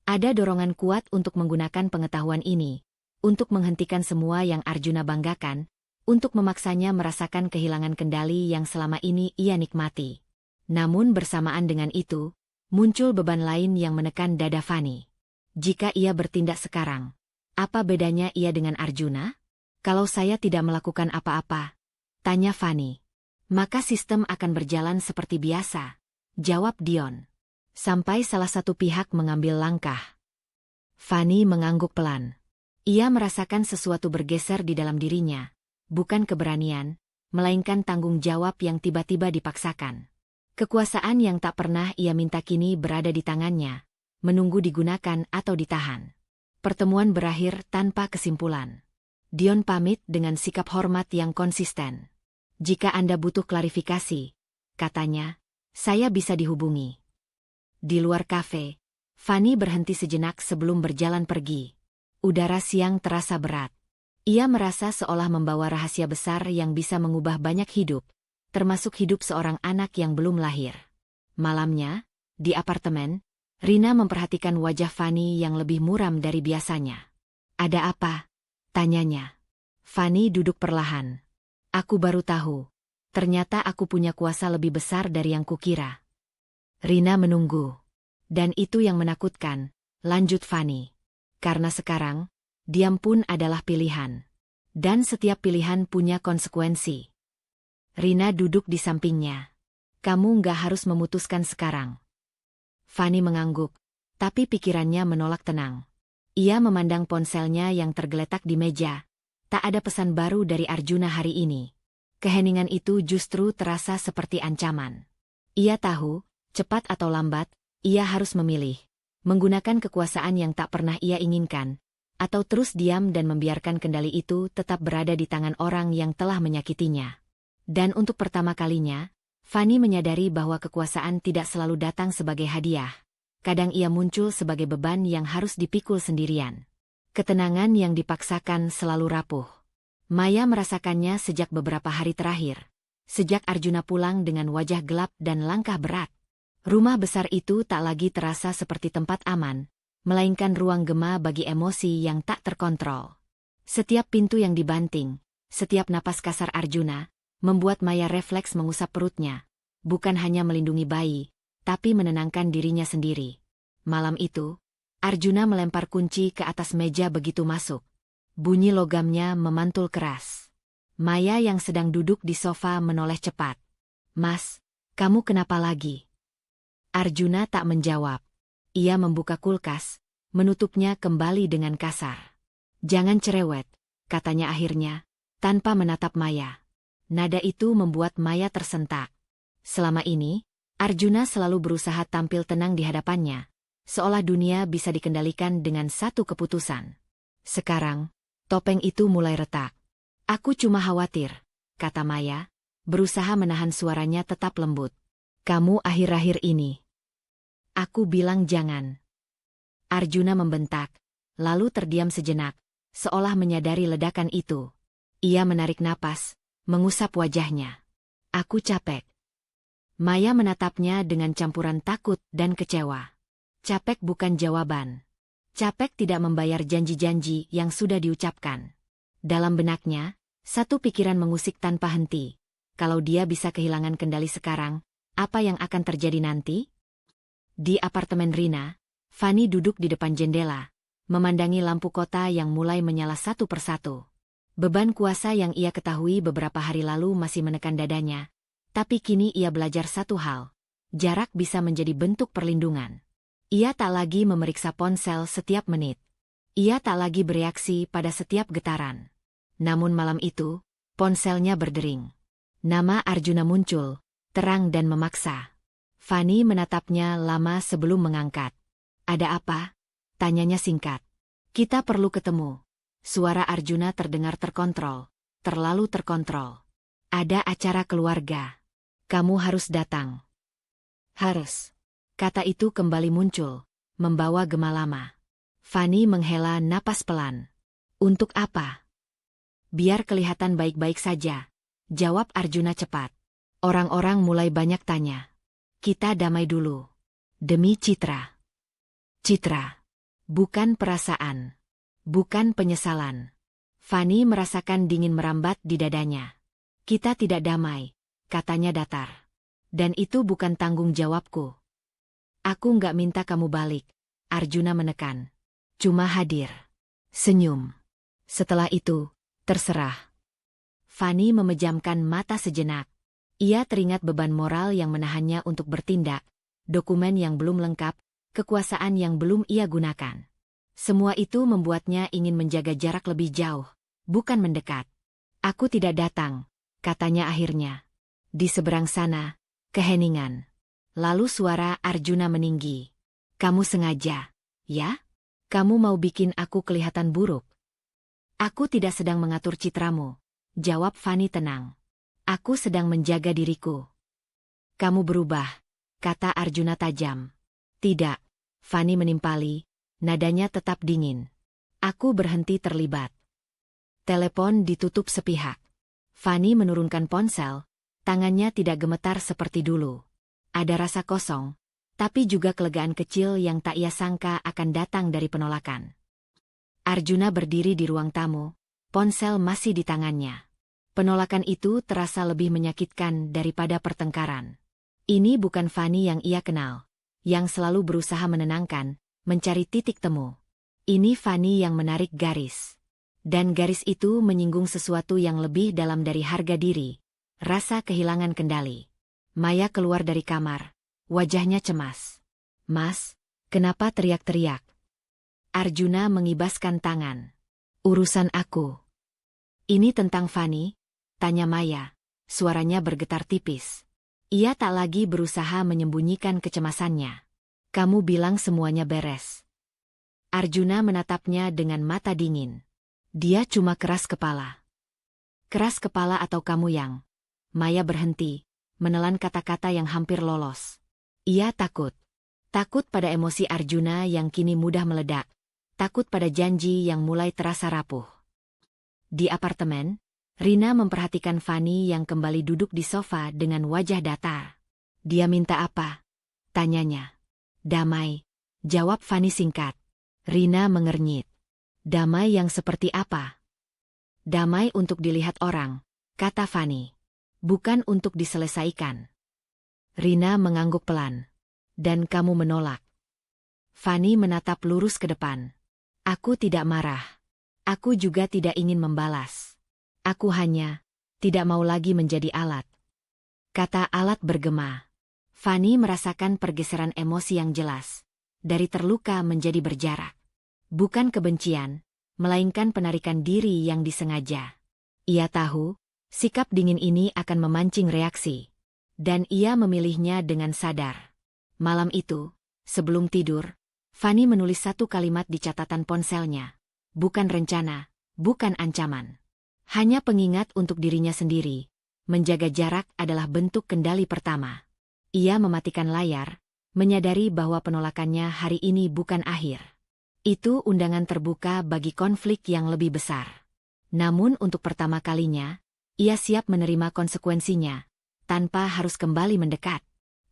Ada dorongan kuat untuk menggunakan pengetahuan ini, untuk menghentikan semua yang Arjuna banggakan, untuk memaksanya merasakan kehilangan kendali yang selama ini ia nikmati. Namun bersamaan dengan itu, muncul beban lain yang menekan dada Fani. Jika ia bertindak sekarang, apa bedanya ia dengan Arjuna? Kalau saya tidak melakukan apa-apa, tanya Fani. Maka sistem akan berjalan seperti biasa, jawab Dion. Sampai salah satu pihak mengambil langkah. Fani mengangguk pelan. Ia merasakan sesuatu bergeser di dalam dirinya, bukan keberanian, melainkan tanggung jawab yang tiba-tiba dipaksakan. Kekuasaan yang tak pernah ia minta kini berada di tangannya, menunggu digunakan atau ditahan. Pertemuan berakhir tanpa kesimpulan. Dion pamit dengan sikap hormat yang konsisten. Jika Anda butuh klarifikasi, katanya, saya bisa dihubungi. Di luar kafe, Fani berhenti sejenak sebelum berjalan pergi. Udara siang terasa berat. Ia merasa seolah membawa rahasia besar yang bisa mengubah banyak hidup, termasuk hidup seorang anak yang belum lahir. Malamnya, di apartemen, Rina memperhatikan wajah Fani yang lebih muram dari biasanya. Ada apa? Tanyanya. Fani duduk perlahan. Aku baru tahu. Ternyata aku punya kuasa lebih besar dari yang kukira. Rina menunggu. Dan itu yang menakutkan, lanjut Fani. Karena sekarang, diam pun adalah pilihan. Dan setiap pilihan punya konsekuensi. Rina duduk di sampingnya. Kamu nggak harus memutuskan sekarang. Fani mengangguk, tapi pikirannya menolak tenang. Ia memandang ponselnya yang tergeletak di meja. Tak ada pesan baru dari Arjuna hari ini. Keheningan itu justru terasa seperti ancaman. Ia tahu, cepat atau lambat, ia harus memilih. Menggunakan kekuasaan yang tak pernah ia inginkan, atau terus diam dan membiarkan kendali itu tetap berada di tangan orang yang telah menyakitinya. Dan untuk pertama kalinya, Fani menyadari bahwa kekuasaan tidak selalu datang sebagai hadiah. Kadang ia muncul sebagai beban yang harus dipikul sendirian. Ketenangan yang dipaksakan selalu rapuh. Maya merasakannya sejak beberapa hari terakhir. Sejak Arjuna pulang dengan wajah gelap dan langkah berat. Rumah besar itu tak lagi terasa seperti tempat aman, melainkan ruang gema bagi emosi yang tak terkontrol. Setiap pintu yang dibanting, setiap napas kasar Arjuna, membuat Maya refleks mengusap perutnya. Bukan hanya melindungi bayi, tapi menenangkan dirinya sendiri. Malam itu, Arjuna melempar kunci ke atas meja begitu masuk. Bunyi logamnya memantul keras. Maya yang sedang duduk di sofa menoleh cepat. "Mas, kamu kenapa lagi?" Arjuna tak menjawab. Ia membuka kulkas, menutupnya kembali dengan kasar. "Jangan cerewet," katanya akhirnya, tanpa menatap Maya. Nada itu membuat Maya tersentak. Selama ini, Arjuna selalu berusaha tampil tenang di hadapannya, seolah dunia bisa dikendalikan dengan satu keputusan. Sekarang, topeng itu mulai retak. "Aku cuma khawatir," kata Maya, berusaha menahan suaranya tetap lembut. "Kamu akhir-akhir ini." "Aku bilang jangan." Arjuna membentak, lalu terdiam sejenak, seolah menyadari ledakan itu. Ia menarik napas, mengusap wajahnya. "Aku capek." Maya menatapnya dengan campuran takut dan kecewa. Capek bukan jawaban. Capek tidak membayar janji-janji yang sudah diucapkan. Dalam benaknya, satu pikiran mengusik tanpa henti. Kalau dia bisa kehilangan kendali sekarang, apa yang akan terjadi nanti? Di apartemen Rina, Fanny duduk di depan jendela, memandangi lampu kota yang mulai menyala satu persatu. Beban kuasa yang ia ketahui beberapa hari lalu masih menekan dadanya, tapi kini ia belajar satu hal. Jarak bisa menjadi bentuk perlindungan. Ia tak lagi memeriksa ponsel setiap menit. Ia tak lagi bereaksi pada setiap getaran. Namun malam itu, ponselnya berdering. Nama Arjuna muncul, terang dan memaksa. Fanny menatapnya lama sebelum mengangkat. "Ada apa?" tanyanya singkat. "Kita perlu ketemu." Suara Arjuna terdengar terkontrol, terlalu terkontrol. "Ada acara keluarga. Kamu harus datang." "Harus." Kata itu kembali muncul, membawa gema lama. Fanny menghela napas pelan. "Untuk apa?" "Biar kelihatan baik-baik saja," jawab Arjuna cepat. Orang-orang mulai banyak tanya. "Kita damai dulu." "Demi Citra." Citra. Bukan perasaan. Bukan penyesalan. Fanny merasakan dingin merambat di dadanya. "Kita tidak damai," katanya datar. "Dan itu bukan tanggung jawabku." "Aku nggak minta kamu balik," Arjuna menekan. "Cuma hadir." Senyum. "Setelah itu, terserah." Fanny memejamkan mata sejenak. Ia teringat beban moral yang menahannya untuk bertindak, dokumen yang belum lengkap, kekuasaan yang belum ia gunakan. Semua itu membuatnya ingin menjaga jarak lebih jauh, bukan mendekat. "Aku tidak datang," katanya akhirnya. Di seberang sana, keheningan. Lalu suara Arjuna meninggi. "Kamu sengaja, ya? Kamu mau bikin aku kelihatan buruk?" "Aku tidak sedang mengatur citramu," jawab Fanny tenang. "Aku sedang menjaga diriku." "Kamu berubah," kata Arjuna tajam. "Tidak," Fanny menimpali, nadanya tetap dingin. "Aku berhenti terlibat." Telepon ditutup sepihak. Fanny menurunkan ponsel, tangannya tidak gemetar seperti dulu. Ada rasa kosong, tapi juga kelegaan kecil yang tak ia sangka akan datang dari penolakan. Arjuna berdiri di ruang tamu, ponsel masih di tangannya. Penolakan itu terasa lebih menyakitkan daripada pertengkaran. Ini bukan Fanny yang ia kenal, yang selalu berusaha menenangkan, mencari titik temu. Ini Fanny yang menarik garis. Dan garis itu menyinggung sesuatu yang lebih dalam dari harga diri, rasa kehilangan kendali. Maya keluar dari kamar, wajahnya cemas. "Mas, kenapa teriak-teriak?" Arjuna mengibaskan tangan. "Urusan aku." "Ini tentang Fanny?" tanya Maya, suaranya bergetar tipis. Ia tak lagi berusaha menyembunyikan kecemasannya. "Kamu bilang semuanya beres." Arjuna menatapnya dengan mata dingin. Dia cuma keras kepala. "Keras kepala atau kamu yang?" Maya berhenti, menelan kata-kata yang hampir lolos. Ia takut. Takut pada emosi Arjuna yang kini mudah meledak. Takut pada janji yang mulai terasa rapuh. Di apartemen, Rina memperhatikan Fanny yang kembali duduk di sofa dengan wajah datar. "Dia minta apa?" tanyanya. "Damai," jawab Fanny singkat. Rina mengernyit. "Damai yang seperti apa?" "Damai untuk dilihat orang," kata Fanny. bukan untuk diselesaikan. Rina mengangguk pelan. Dan kamu menolak. Fanny menatap lurus ke depan. Aku tidak marah. Aku juga tidak ingin membalas. Aku hanya tidak mau lagi menjadi alat. Kata alat bergema. Fanny merasakan pergeseran emosi yang jelas. Dari terluka menjadi berjarak. Bukan kebencian, melainkan penarikan diri yang disengaja. Ia tahu, sikap dingin ini akan memancing reaksi. Dan ia memilihnya dengan sadar. Malam itu, sebelum tidur, Fanny menulis satu kalimat di catatan ponselnya. Bukan rencana, bukan ancaman. Hanya pengingat untuk dirinya sendiri. Menjaga jarak adalah bentuk kendali pertama. Ia mematikan layar, menyadari bahwa penolakannya hari ini bukan akhir. Itu undangan terbuka bagi konflik yang lebih besar. Namun untuk pertama kalinya, ia siap menerima konsekuensinya, tanpa harus kembali mendekat.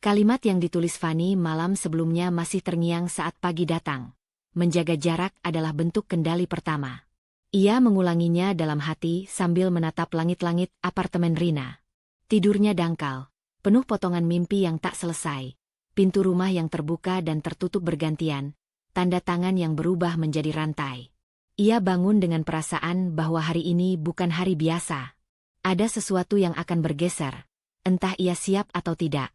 Kalimat yang ditulis Fanny malam sebelumnya masih terngiang saat pagi datang. Menjaga jarak adalah bentuk kendali pertama. Ia mengulanginya dalam hati sambil menatap langit-langit apartemen Rina. Tidurnya dangkal, penuh potongan mimpi yang tak selesai. Pintu rumah yang terbuka dan tertutup bergantian, tanda tangan yang berubah menjadi rantai. Ia bangun dengan perasaan bahwa hari ini bukan hari biasa. Ada sesuatu yang akan bergeser, entah ia siap atau tidak.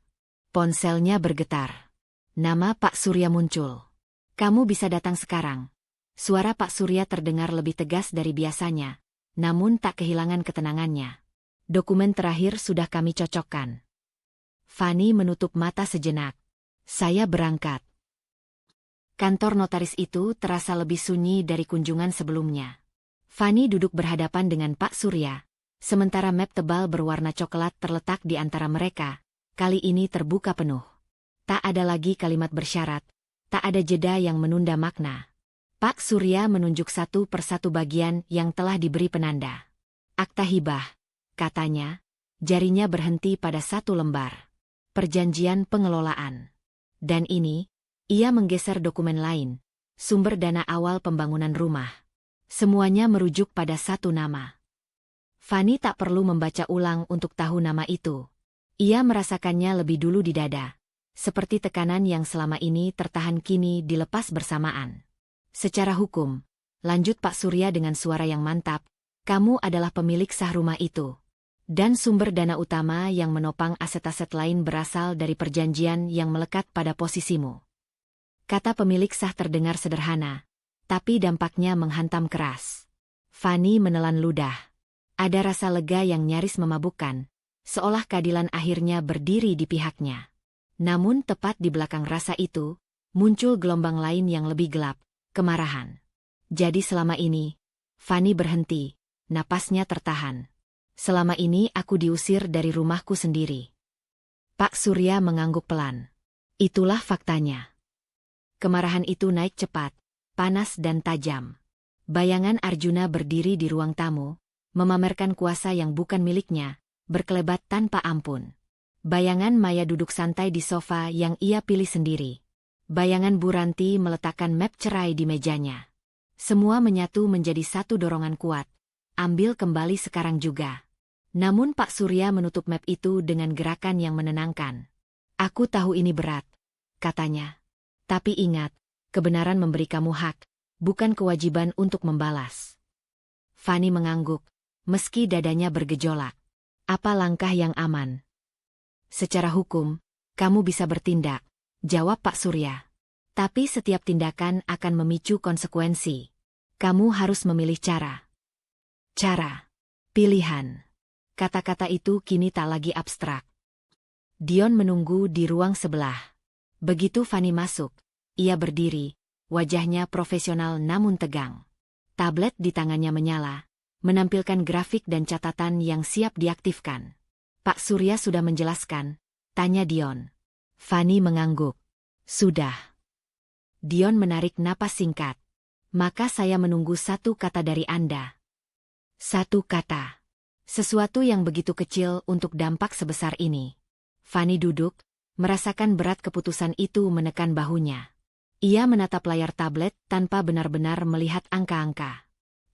Ponselnya bergetar. Nama Pak Surya muncul. Kamu bisa datang sekarang. Suara Pak Surya terdengar lebih tegas dari biasanya, namun tak kehilangan ketenangannya. Dokumen terakhir sudah kami cocokkan. Fanny menutup mata sejenak. Saya berangkat. Kantor notaris itu terasa lebih sunyi dari kunjungan sebelumnya. Fanny duduk berhadapan dengan Pak Surya, sementara map tebal berwarna coklat terletak di antara mereka. Kali ini terbuka penuh. Tak ada lagi kalimat bersyarat, tak ada jeda yang menunda makna. Pak Surya menunjuk satu persatu bagian yang telah diberi penanda. Akta hibah, katanya, jarinya berhenti pada satu lembar. Perjanjian pengelolaan. Dan ini, ia menggeser dokumen lain, sumber dana awal pembangunan rumah. Semuanya merujuk pada satu nama. Fanny tak perlu membaca ulang untuk tahu nama itu. Ia merasakannya lebih dulu di dada. Seperti tekanan yang selama ini tertahan kini dilepas bersamaan. Secara hukum, lanjut Pak Surya dengan suara yang mantap, kamu adalah pemilik sah rumah itu. Dan sumber dana utama yang menopang aset-aset lain berasal dari perjanjian yang melekat pada posisimu. Kata pemilik sah terdengar sederhana, tapi dampaknya menghantam keras. Fanny menelan ludah. Ada rasa lega yang nyaris memabukkan. Seolah keadilan akhirnya berdiri di pihaknya. Namun tepat di belakang rasa itu, muncul gelombang lain yang lebih gelap, kemarahan. Jadi selama ini, Fanny berhenti, napasnya tertahan. Selama ini aku diusir dari rumahku sendiri. Pak Surya mengangguk pelan. Itulah faktanya. Kemarahan itu naik cepat, panas dan tajam. Bayangan Arjuna berdiri di ruang tamu, memamerkan kuasa yang bukan miliknya, berkelebat tanpa ampun. Bayangan Maya duduk santai di sofa yang ia pilih sendiri. Bayangan Bu Ranti meletakkan map cerai di mejanya. Semua menyatu menjadi satu dorongan kuat. Ambil kembali sekarang juga. Namun Pak Surya menutup map itu dengan gerakan yang menenangkan. Aku tahu ini berat, katanya. Tapi ingat, kebenaran memberi kamu hak, bukan kewajiban untuk membalas. Fanny mengangguk, meski dadanya bergejolak. Apa langkah yang aman? Secara hukum, kamu bisa bertindak, jawab Pak Surya. Tapi setiap tindakan akan memicu konsekuensi. Kamu harus memilih cara. Cara. Pilihan. Kata-kata itu kini tak lagi abstrak. Dion menunggu di ruang sebelah. Begitu Fanny masuk, ia berdiri, wajahnya profesional namun tegang. Tablet di tangannya menyala, menampilkan grafik dan catatan yang siap diaktifkan. Pak Surya sudah menjelaskan, tanya Dion. Fanny mengangguk. Sudah. Dion menarik napas singkat. Maka saya menunggu satu kata dari Anda. Satu kata. Sesuatu yang begitu kecil untuk dampak sebesar ini. Fanny duduk, merasakan berat keputusan itu menekan bahunya. Ia menatap layar tablet tanpa benar-benar melihat angka-angka.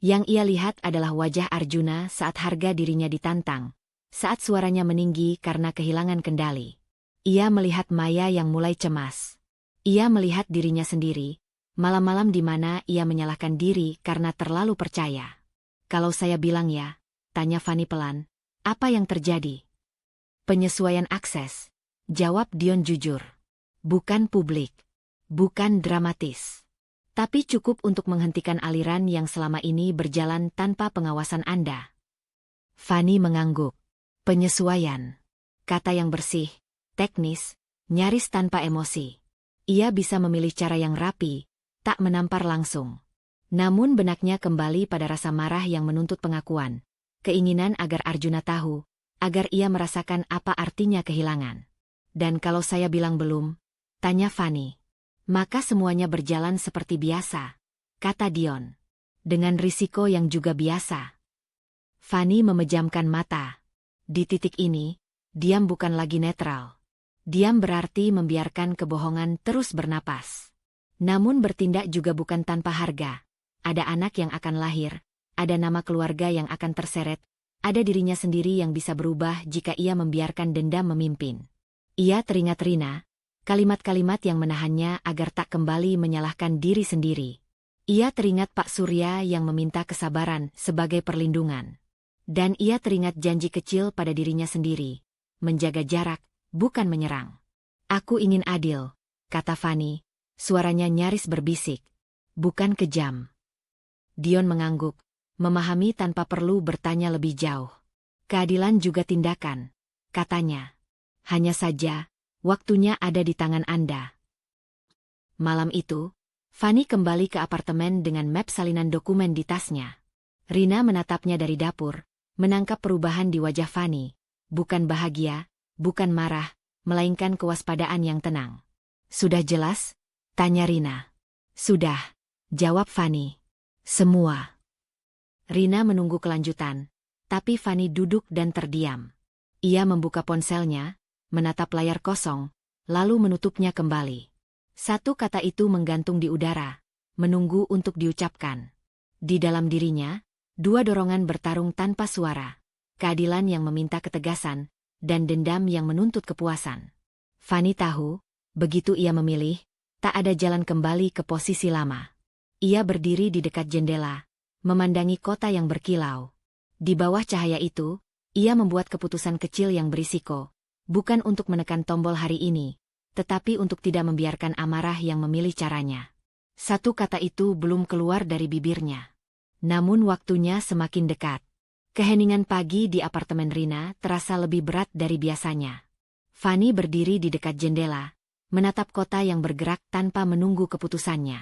Yang ia lihat adalah wajah Arjuna saat harga dirinya ditantang. saat suaranya meninggi karena kehilangan kendali. Ia melihat Maya yang mulai cemas. Ia melihat dirinya sendiri, malam-malam di mana ia menyalahkan diri karena terlalu percaya. "Kalau saya bilang ya," tanya Fanny pelan, "apa yang terjadi?" "Penyesuaian akses," jawab Dion jujur. "Bukan publik. Bukan dramatis. Tapi cukup untuk menghentikan aliran yang selama ini berjalan tanpa pengawasan Anda." Fanny mengangguk. "Penyesuaian." Kata yang bersih, teknis, nyaris tanpa emosi. Ia bisa memilih cara yang rapi, tak menampar langsung. Namun benaknya kembali pada rasa marah yang menuntut pengakuan. Keinginan agar Arjuna tahu, agar ia merasakan apa artinya kehilangan. "Dan kalau saya bilang belum?" tanya Fanny. "Maka semuanya berjalan seperti biasa," kata Dion. "Dengan risiko yang juga biasa." Fanny memejamkan mata. Di titik ini, diam bukan lagi netral. Diam berarti membiarkan kebohongan terus bernapas. Namun bertindak juga bukan tanpa harga. Ada anak yang akan lahir, ada nama keluarga yang akan terseret, ada dirinya sendiri yang bisa berubah jika ia membiarkan dendam memimpin. Ia teringat Rina, kalimat-kalimat yang menahannya agar tak kembali menyalahkan diri sendiri. Ia teringat Pak Surya yang meminta kesabaran sebagai perlindungan. Dan ia teringat janji kecil pada dirinya sendiri, menjaga jarak, bukan menyerang. "Aku ingin adil," kata Fanny, suaranya nyaris berbisik. "Bukan kejam." Dion mengangguk, memahami tanpa perlu bertanya lebih jauh. "Keadilan juga tindakan," katanya. "Hanya saja, waktunya ada di tangan Anda." Malam itu, Fanny kembali ke apartemen dengan map salinan dokumen di tasnya. Rina menatapnya dari dapur, menangkap perubahan di wajah Fanny. Bukan bahagia, bukan marah, melainkan kewaspadaan yang tenang. "Sudah jelas?" tanya Rina. "Sudah," jawab Fanny. "Semua." Rina menunggu kelanjutan, tapi Fanny duduk dan terdiam. Ia membuka ponselnya, menatap layar kosong, lalu menutupnya kembali. Satu kata itu menggantung di udara, menunggu untuk diucapkan. Di dalam dirinya, dua dorongan bertarung tanpa suara. Keadilan yang meminta ketegasan, dan dendam yang menuntut kepuasan. Fanny tahu, begitu ia memilih, tak ada jalan kembali ke posisi lama. Ia berdiri di dekat jendela, memandangi kota yang berkilau. Di bawah cahaya itu, ia membuat keputusan kecil yang berisiko, bukan untuk menekan tombol hari ini, tetapi untuk tidak membiarkan amarah yang memilih caranya. Satu kata itu belum keluar dari bibirnya. Namun waktunya semakin dekat. Keheningan pagi di apartemen Rina terasa lebih berat dari biasanya. Fanny berdiri di dekat jendela, menatap kota yang bergerak tanpa menunggu keputusannya.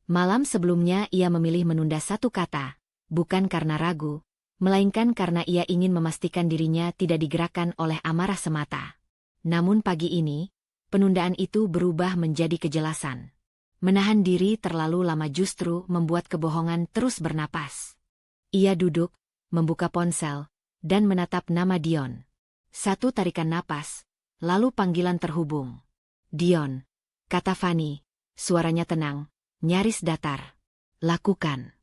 Malam sebelumnya ia memilih menunda satu kata, bukan karena ragu, melainkan karena ia ingin memastikan dirinya tidak digerakkan oleh amarah semata. Namun pagi ini, penundaan itu berubah menjadi kejelasan. Menahan diri terlalu lama justru membuat kebohongan terus bernapas. Ia duduk, membuka ponsel, dan menatap nama Dion. Satu tarikan napas, lalu panggilan terhubung. "Dion," kata Fanny, suaranya tenang, nyaris datar. "Lakukan."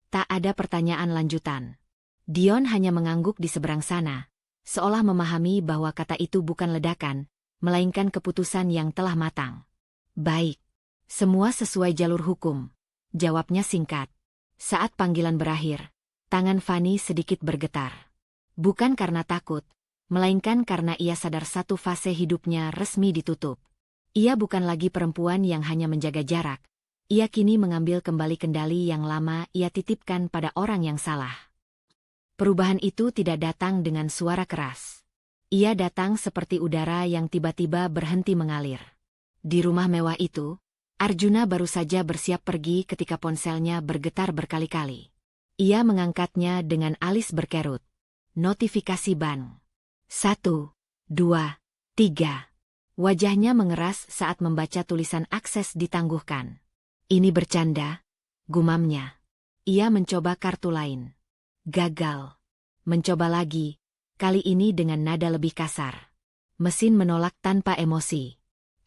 Tak ada pertanyaan lanjutan. Dion hanya mengangguk di seberang sana, seolah memahami bahwa kata itu bukan ledakan, melainkan keputusan yang telah matang. "Baik. Semua sesuai jalur hukum," jawabnya singkat. Saat panggilan berakhir, tangan Fanny sedikit bergetar. Bukan karena takut, melainkan karena ia sadar satu fase hidupnya resmi ditutup. Ia bukan lagi perempuan yang hanya menjaga jarak. Ia kini mengambil kembali kendali yang lama ia titipkan pada orang yang salah. Perubahan itu tidak datang dengan suara keras. Ia datang seperti udara yang tiba-tiba berhenti mengalir. Di rumah mewah itu, Arjuna baru saja bersiap pergi ketika ponselnya bergetar berkali-kali. Ia mengangkatnya dengan alis berkerut. Notifikasi bank. 1, 2, 3. Wajahnya mengeras saat membaca tulisan akses ditangguhkan. "Ini bercanda," gumamnya. Ia mencoba kartu lain. Gagal. Mencoba lagi, kali ini dengan nada lebih kasar. Mesin menolak tanpa emosi.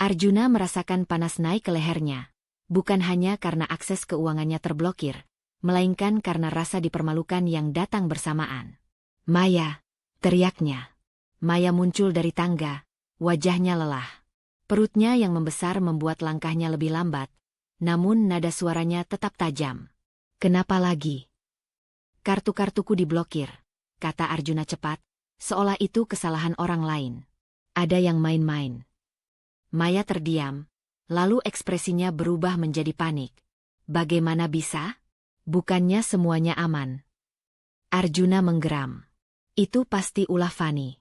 Arjuna merasakan panas naik ke lehernya. Bukan hanya karena akses keuangannya terblokir, melainkan karena rasa dipermalukan yang datang bersamaan. "Maya," teriaknya. Maya muncul dari tangga, wajahnya lelah. Perutnya yang membesar membuat langkahnya lebih lambat, namun nada suaranya tetap tajam. Kenapa lagi? Kartu-kartuku diblokir, kata Arjuna cepat, seolah itu kesalahan orang lain. Ada yang main-main. Maya terdiam, lalu ekspresinya berubah menjadi panik. Bagaimana bisa? Bukannya semuanya aman. Arjuna menggeram. Itu pasti ulah Fani.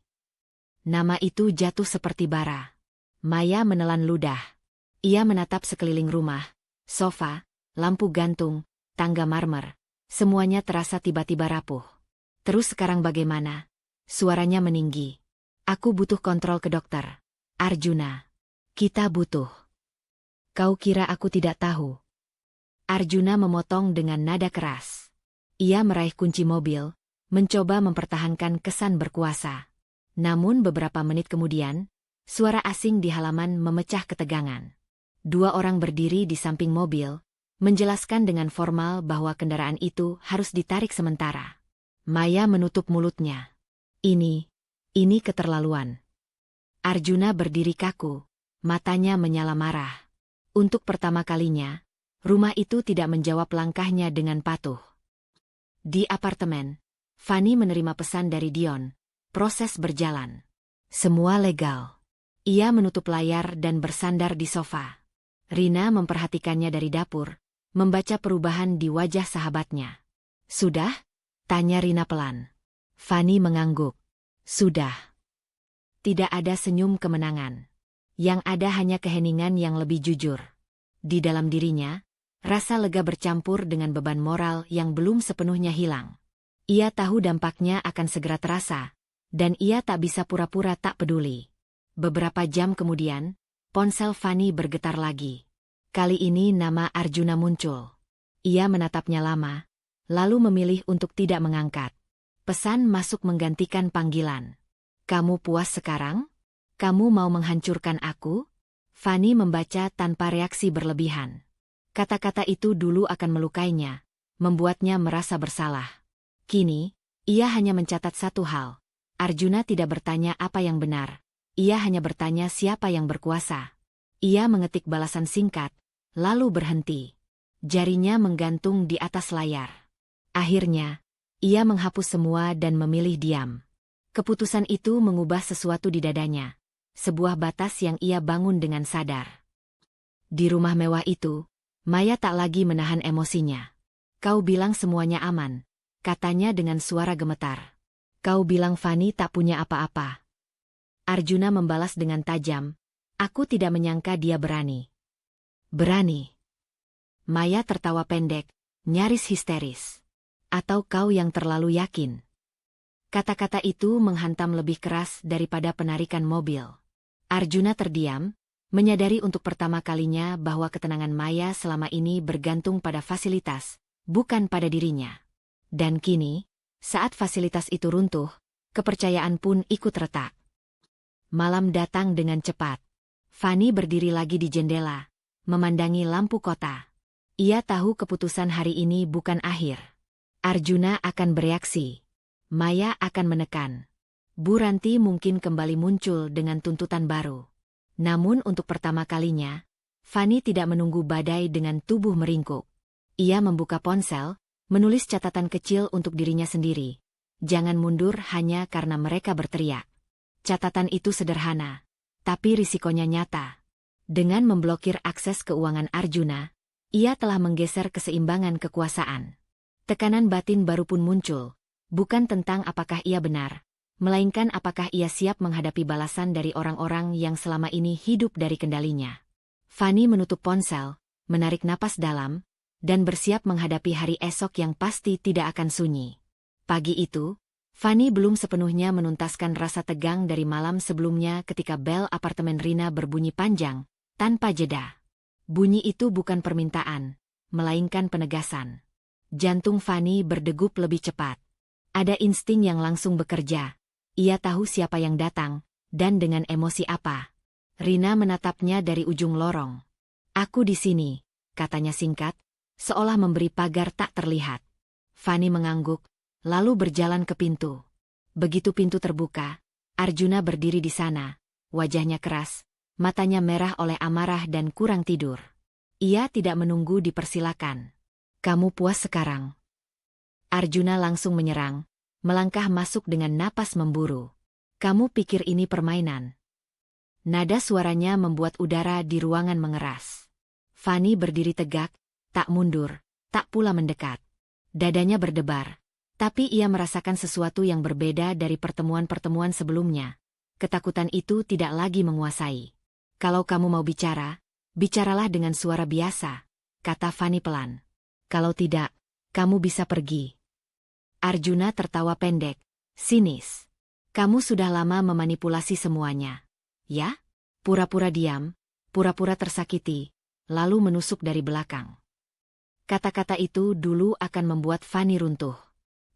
Nama itu jatuh seperti bara. Maya menelan ludah. Ia menatap sekeliling rumah, sofa, lampu gantung, tangga marmer. Semuanya terasa tiba-tiba rapuh. Terus sekarang bagaimana? Suaranya meninggi. Aku butuh kontrol ke dokter. Arjuna. Kita butuh. Kau kira aku tidak tahu? Arjuna memotong dengan nada keras. Ia meraih kunci mobil, mencoba mempertahankan kesan berkuasa. Namun beberapa menit kemudian, suara asing di halaman memecah ketegangan. Dua orang berdiri di samping mobil, menjelaskan dengan formal bahwa kendaraan itu harus ditarik sementara. Maya menutup mulutnya. Ini keterlaluan. Arjuna berdiri kaku, matanya menyala marah. Untuk pertama kalinya, rumah itu tidak menjawab langkahnya dengan patuh. Di apartemen, Fani menerima pesan dari Dion. Proses berjalan. Semua legal. Ia menutup layar dan bersandar di sofa. Rina memperhatikannya dari dapur, membaca perubahan di wajah sahabatnya. Sudah? Tanya Rina pelan. Fani mengangguk. Sudah. Tidak ada senyum kemenangan. Yang ada hanya keheningan yang lebih jujur. Di dalam dirinya, rasa lega bercampur dengan beban moral yang belum sepenuhnya hilang. Ia tahu dampaknya akan segera terasa, dan ia tak bisa pura-pura tak peduli. Beberapa jam kemudian, ponsel Fani bergetar lagi. Kali ini nama Arjuna muncul. Ia menatapnya lama, lalu memilih untuk tidak mengangkat. Pesan masuk menggantikan panggilan. Kamu puas sekarang? Kamu mau menghancurkan aku? Fani membaca tanpa reaksi berlebihan. Kata-kata itu dulu akan melukainya, membuatnya merasa bersalah. Kini, ia hanya mencatat satu hal. Arjuna tidak bertanya apa yang benar. Ia hanya bertanya siapa yang berkuasa. Ia mengetik balasan singkat, lalu berhenti. Jarinya menggantung di atas layar. Akhirnya, ia menghapus semua dan memilih diam. Keputusan itu mengubah sesuatu di dadanya. Sebuah batas yang ia bangun dengan sadar. Di rumah mewah itu, Maya tak lagi menahan emosinya. Kau bilang semuanya aman, katanya dengan suara gemetar. Kau bilang Fani tak punya apa-apa. Arjuna membalas dengan tajam, aku tidak menyangka dia berani. Berani? Maya tertawa pendek, nyaris histeris. Atau kau yang terlalu yakin? Kata-kata itu menghantam lebih keras daripada penarikan mobil. Arjuna terdiam, menyadari untuk pertama kalinya bahwa ketenangan Maya selama ini bergantung pada fasilitas, bukan pada dirinya. Dan kini, saat fasilitas itu runtuh, kepercayaan pun ikut retak. Malam datang dengan cepat. Fani berdiri lagi di jendela, memandangi lampu kota. Ia tahu keputusan hari ini bukan akhir. Arjuna akan bereaksi. Maya akan menekan. Bu Ranti mungkin kembali muncul dengan tuntutan baru. Namun untuk pertama kalinya, Fani tidak menunggu badai dengan tubuh meringkuk. Ia membuka ponsel, menulis catatan kecil untuk dirinya sendiri. Jangan mundur hanya karena mereka berteriak. Catatan itu sederhana, tapi risikonya nyata. Dengan memblokir akses keuangan Arjuna, ia telah menggeser keseimbangan kekuasaan. Tekanan batin baru pun muncul, bukan tentang apakah ia benar, melainkan apakah ia siap menghadapi balasan dari orang-orang yang selama ini hidup dari kendalinya. Fani menutup ponsel, menarik napas dalam, dan bersiap menghadapi hari esok yang pasti tidak akan sunyi. Pagi itu, Fani belum sepenuhnya menuntaskan rasa tegang dari malam sebelumnya ketika bel apartemen Rina berbunyi panjang, tanpa jeda. Bunyi itu bukan permintaan, melainkan penegasan. Jantung Fani berdegup lebih cepat. Ada insting yang langsung bekerja. Ia tahu siapa yang datang, dan dengan emosi apa. Rina menatapnya dari ujung lorong. Aku di sini, katanya singkat, seolah memberi pagar tak terlihat. Fani mengangguk, lalu berjalan ke pintu. Begitu pintu terbuka, Arjuna berdiri di sana, wajahnya keras, matanya merah oleh amarah dan kurang tidur. Ia tidak menunggu dipersilakan. Kamu puas sekarang? Arjuna langsung menyerang, melangkah masuk dengan napas memburu. Kamu pikir ini permainan? Nada suaranya membuat udara di ruangan mengeras. Fani berdiri tegak, tak mundur, tak pula mendekat. Dadanya berdebar, tapi ia merasakan sesuatu yang berbeda dari pertemuan-pertemuan sebelumnya. Ketakutan itu tidak lagi menguasai. Kalau kamu mau bicara, bicaralah dengan suara biasa, kata Fani pelan. Kalau tidak, kamu bisa pergi. Arjuna tertawa pendek, sinis. Kamu sudah lama memanipulasi semuanya. Ya? Pura-pura diam, pura-pura tersakiti, lalu menusuk dari belakang. Kata-kata itu dulu akan membuat Fani runtuh.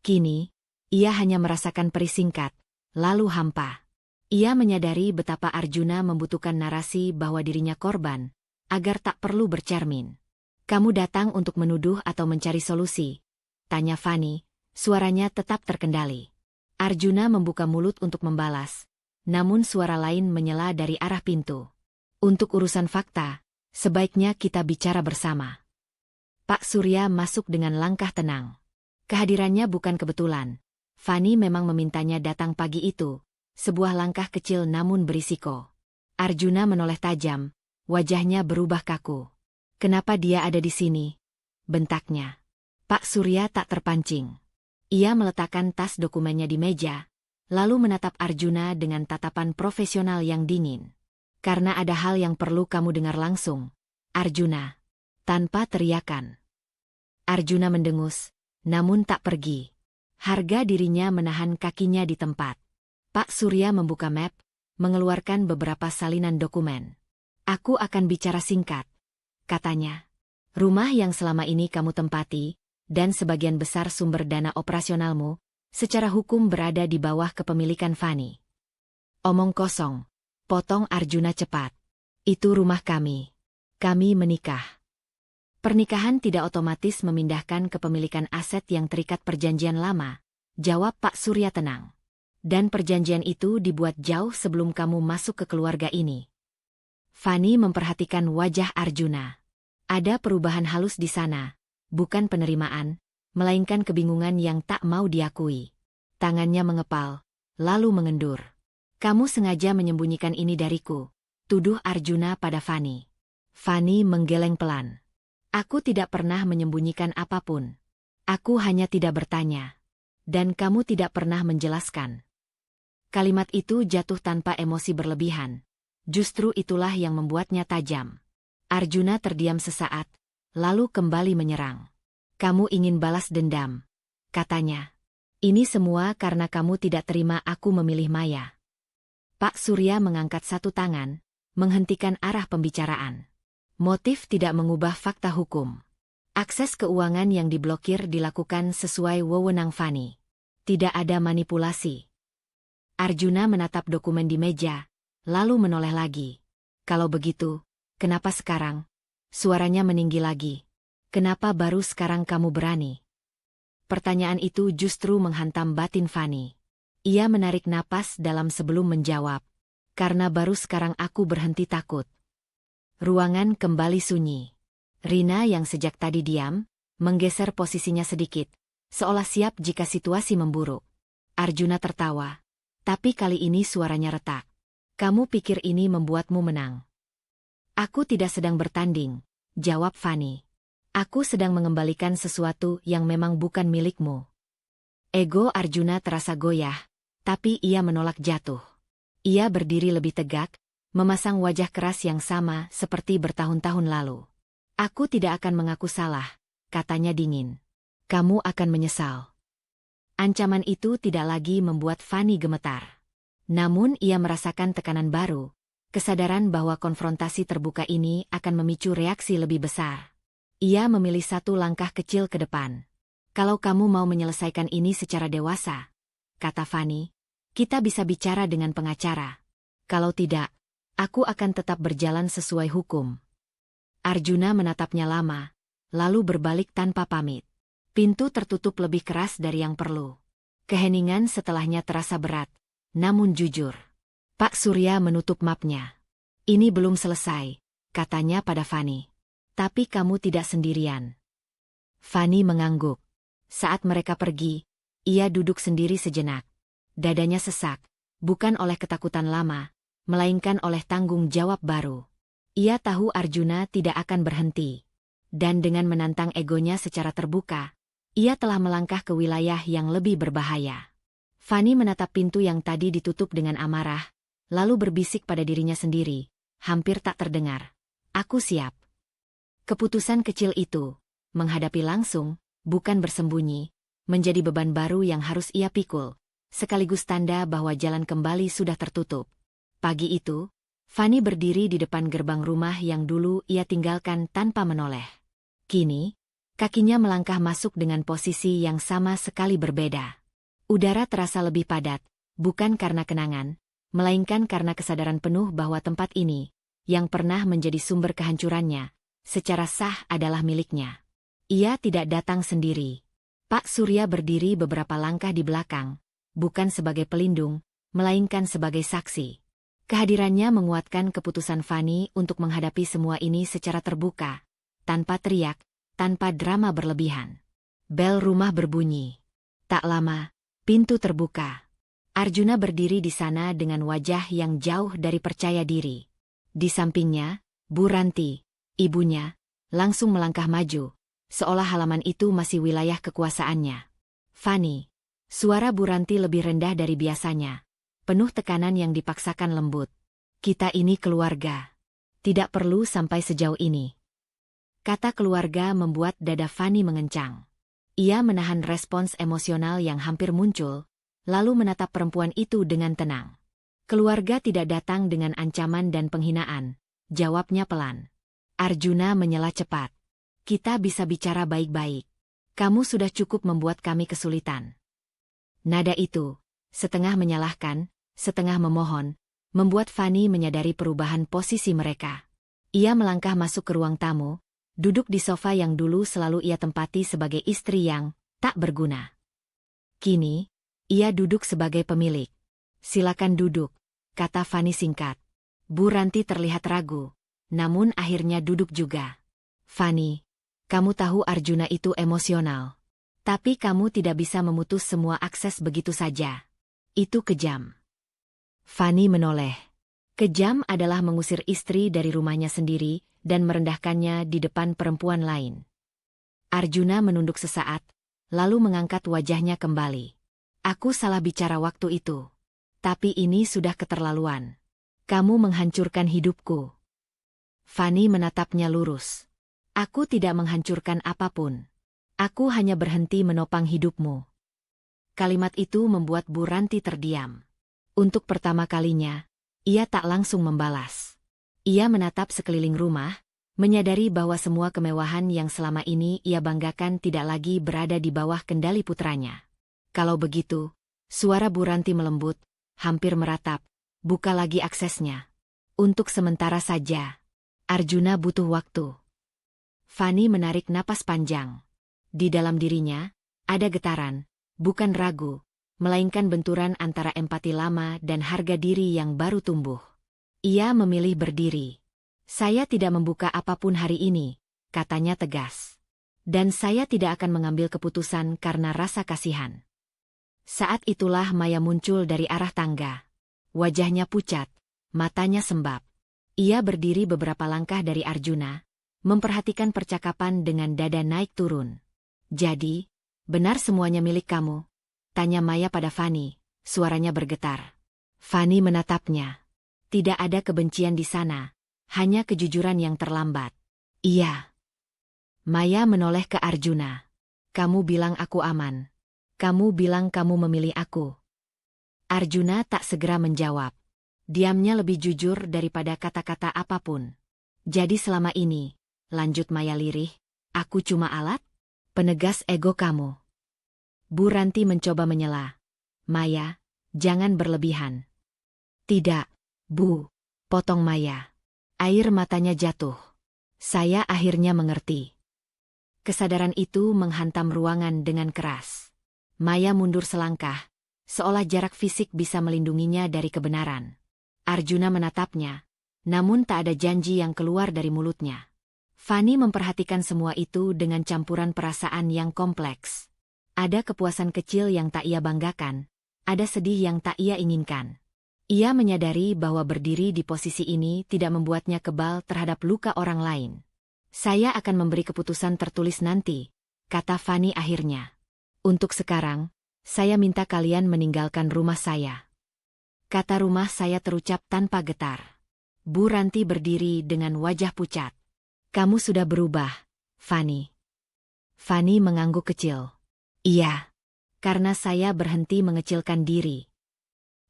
Kini, ia hanya merasakan perih singkat, lalu hampa. Ia menyadari betapa Arjuna membutuhkan narasi bahwa dirinya korban, agar tak perlu bercermin. Kamu datang untuk menuduh atau mencari solusi? Tanya Fani, suaranya tetap terkendali. Arjuna membuka mulut untuk membalas, namun suara lain menyela dari arah pintu. Untuk urusan fakta, sebaiknya kita bicara bersama. Pak Surya masuk dengan langkah tenang. Kehadirannya bukan kebetulan. Fani memang memintanya datang pagi itu, sebuah langkah kecil namun berisiko. Arjuna menoleh tajam, wajahnya berubah kaku. Kenapa dia ada di sini? Bentaknya. Pak Surya tak terpancing. Ia meletakkan tas dokumennya di meja, lalu menatap Arjuna dengan tatapan profesional yang dingin. Karena ada hal yang perlu kamu dengar langsung, Arjuna. Tanpa teriakan. Arjuna mendengus, namun tak pergi. Harga dirinya menahan kakinya di tempat. Pak Surya membuka map, mengeluarkan beberapa salinan dokumen. Aku akan bicara singkat, katanya. Rumah yang selama ini kamu tempati, dan sebagian besar sumber dana operasionalmu, secara hukum berada di bawah kepemilikan Fani. Omong kosong, potong Arjuna cepat. Itu rumah kami. Kami menikah. Pernikahan tidak otomatis memindahkan kepemilikan aset yang terikat perjanjian lama, jawab Pak Surya tenang. Dan perjanjian itu dibuat jauh sebelum kamu masuk ke keluarga ini. Fani memperhatikan wajah Arjuna. Ada perubahan halus di sana, bukan penerimaan, melainkan kebingungan yang tak mau diakui. Tangannya mengepal, lalu mengendur. Kamu sengaja menyembunyikan ini dariku, tuduh Arjuna pada Fani. Fani menggeleng pelan. Aku tidak pernah menyembunyikan apapun. Aku hanya tidak bertanya. Dan kamu tidak pernah menjelaskan. Kalimat itu jatuh tanpa emosi berlebihan. Justru itulah yang membuatnya tajam. Arjuna terdiam sesaat, lalu kembali menyerang. Kamu ingin balas dendam, katanya. Ini semua karena kamu tidak terima aku memilih Maya. Pak Surya mengangkat satu tangan, menghentikan arah pembicaraan. Motif tidak mengubah fakta hukum. Akses keuangan yang diblokir dilakukan sesuai wewenang Fani. Tidak ada manipulasi. Arjuna menatap dokumen di meja, lalu menoleh lagi. Kalau begitu, kenapa sekarang? Suaranya meninggi lagi. Kenapa baru sekarang kamu berani? Pertanyaan itu justru menghantam batin Fani. Ia menarik napas dalam sebelum menjawab. Karena baru sekarang aku berhenti takut. Ruangan kembali sunyi. Rina yang sejak tadi diam, menggeser posisinya sedikit, seolah siap jika situasi memburuk. Arjuna tertawa, tapi kali ini suaranya retak. Kamu pikir ini membuatmu menang? Aku tidak sedang bertanding, jawab Fani. Aku sedang mengembalikan sesuatu yang memang bukan milikmu. Ego Arjuna terasa goyah, tapi ia menolak jatuh. Ia berdiri lebih tegak, memasang wajah keras yang sama seperti bertahun-tahun lalu. Aku tidak akan mengaku salah, katanya dingin. Kamu akan menyesal. Ancaman itu tidak lagi membuat Fani gemetar. Namun ia merasakan tekanan baru, kesadaran bahwa konfrontasi terbuka ini akan memicu reaksi lebih besar. Ia memilih satu langkah kecil ke depan. Kalau kamu mau menyelesaikan ini secara dewasa, kata Fani, kita bisa bicara dengan pengacara. Kalau tidak, aku akan tetap berjalan sesuai hukum. Arjuna menatapnya lama, lalu berbalik tanpa pamit. Pintu tertutup lebih keras dari yang perlu. Keheningan setelahnya terasa berat, namun jujur. Pak Surya menutup mapnya. Ini belum selesai, katanya pada Fani. Tapi kamu tidak sendirian. Fani mengangguk. Saat mereka pergi, ia duduk sendiri sejenak. Dadanya sesak, bukan oleh ketakutan lama, melainkan oleh tanggung jawab baru. Ia tahu Arjuna tidak akan berhenti. Dan dengan menantang egonya secara terbuka, ia telah melangkah ke wilayah yang lebih berbahaya. Fani menatap pintu yang tadi ditutup dengan amarah, lalu berbisik pada dirinya sendiri, hampir tak terdengar. Aku siap. Keputusan kecil itu, menghadapi langsung, bukan bersembunyi, menjadi beban baru yang harus ia pikul, sekaligus tanda bahwa jalan kembali sudah tertutup. Pagi itu, Fani berdiri di depan gerbang rumah yang dulu ia tinggalkan tanpa menoleh. Kini, kakinya melangkah masuk dengan posisi yang sama sekali berbeda. Udara terasa lebih padat, bukan karena kenangan, melainkan karena kesadaran penuh bahwa tempat ini, yang pernah menjadi sumber kehancurannya, secara sah adalah miliknya. Ia tidak datang sendiri. Pak Surya berdiri beberapa langkah di belakang, bukan sebagai pelindung, melainkan sebagai saksi. Kehadirannya menguatkan keputusan Fani untuk menghadapi semua ini secara terbuka, tanpa teriak, tanpa drama berlebihan. Bel rumah berbunyi. Tak lama, pintu terbuka. Arjuna berdiri di sana dengan wajah yang jauh dari percaya diri. Di sampingnya, Bu Ranti, ibunya, langsung melangkah maju, seolah halaman itu masih wilayah kekuasaannya. Fani. Suara Bu Ranti lebih rendah dari biasanya, penuh tekanan yang dipaksakan lembut. Kita ini keluarga. Tidak perlu sampai sejauh ini. Kata keluarga membuat dada Fani mengencang. Ia menahan respons emosional yang hampir muncul, lalu menatap perempuan itu dengan tenang. Keluarga tidak datang dengan ancaman dan penghinaan, jawabnya pelan. Arjuna menyela cepat. Kita bisa bicara baik-baik. Kamu sudah cukup membuat kami kesulitan. Nada itu, setengah menyalahkan, setengah memohon, membuat Fani menyadari perubahan posisi mereka. Ia melangkah masuk ke ruang tamu, duduk di sofa yang dulu selalu ia tempati sebagai istri yang tak berguna. Kini, ia duduk sebagai pemilik. Silakan duduk, kata Fani singkat. Bu Ranti terlihat ragu, namun akhirnya duduk juga. Fani, kamu tahu Arjuna itu emosional. Tapi kamu tidak bisa memutus semua akses begitu saja. Itu kejam. Fani menoleh. Kejam adalah mengusir istri dari rumahnya sendiri dan merendahkannya di depan perempuan lain. Arjuna menunduk sesaat, lalu mengangkat wajahnya kembali. Aku salah bicara waktu itu. Tapi ini sudah keterlaluan. Kamu menghancurkan hidupku. Fani menatapnya lurus. Aku tidak menghancurkan apapun. Aku hanya berhenti menopang hidupmu. Kalimat itu membuat Bu Ranti terdiam. Untuk pertama kalinya, ia tak langsung membalas. Ia menatap sekeliling rumah, menyadari bahwa semua kemewahan yang selama ini ia banggakan tidak lagi berada di bawah kendali putranya. Kalau begitu, suara Bu Ranti melembut, hampir meratap, buka lagi aksesnya. Untuk sementara saja. Arjuna butuh waktu. Fani menarik napas panjang. Di dalam dirinya, ada getaran, bukan ragu, melainkan benturan antara empati lama dan harga diri yang baru tumbuh. Ia memilih berdiri. Saya tidak membuka apapun hari ini, katanya tegas. Dan saya tidak akan mengambil keputusan karena rasa kasihan. Saat itulah Maya muncul dari arah tangga. Wajahnya pucat, matanya sembab. Ia berdiri beberapa langkah dari Arjuna, memperhatikan percakapan dengan dada naik turun. Jadi, benar semuanya milik kamu? Tanya Maya pada Fani, suaranya bergetar. Fani menatapnya. Tidak ada kebencian di sana, hanya kejujuran yang terlambat. Iya. Maya menoleh ke Arjuna. Kamu bilang aku aman. Kamu bilang kamu memilih aku. Arjuna tak segera menjawab. Diamnya lebih jujur daripada kata-kata apapun. Jadi selama ini, lanjut Maya lirih, aku cuma alat? Penegas ego kamu. Bu Ranti mencoba menyela. Maya, jangan berlebihan. Tidak, Bu, potong Maya. Air matanya jatuh. Saya akhirnya mengerti. Kesadaran itu menghantam ruangan dengan keras. Maya mundur selangkah, seolah jarak fisik bisa melindunginya dari kebenaran. Arjuna menatapnya, namun tak ada janji yang keluar dari mulutnya. Fani memperhatikan semua itu dengan campuran perasaan yang kompleks. Ada kepuasan kecil yang tak ia banggakan, ada sedih yang tak ia inginkan. Ia menyadari bahwa berdiri di posisi ini tidak membuatnya kebal terhadap luka orang lain. Saya akan memberi keputusan tertulis nanti, kata Fani akhirnya. Untuk sekarang, saya minta kalian meninggalkan rumah saya. Kata rumah saya terucap tanpa getar. Bu Ranti berdiri dengan wajah pucat. Kamu sudah berubah, Fani. Fani mengangguk kecil. Iya, karena saya berhenti mengecilkan diri.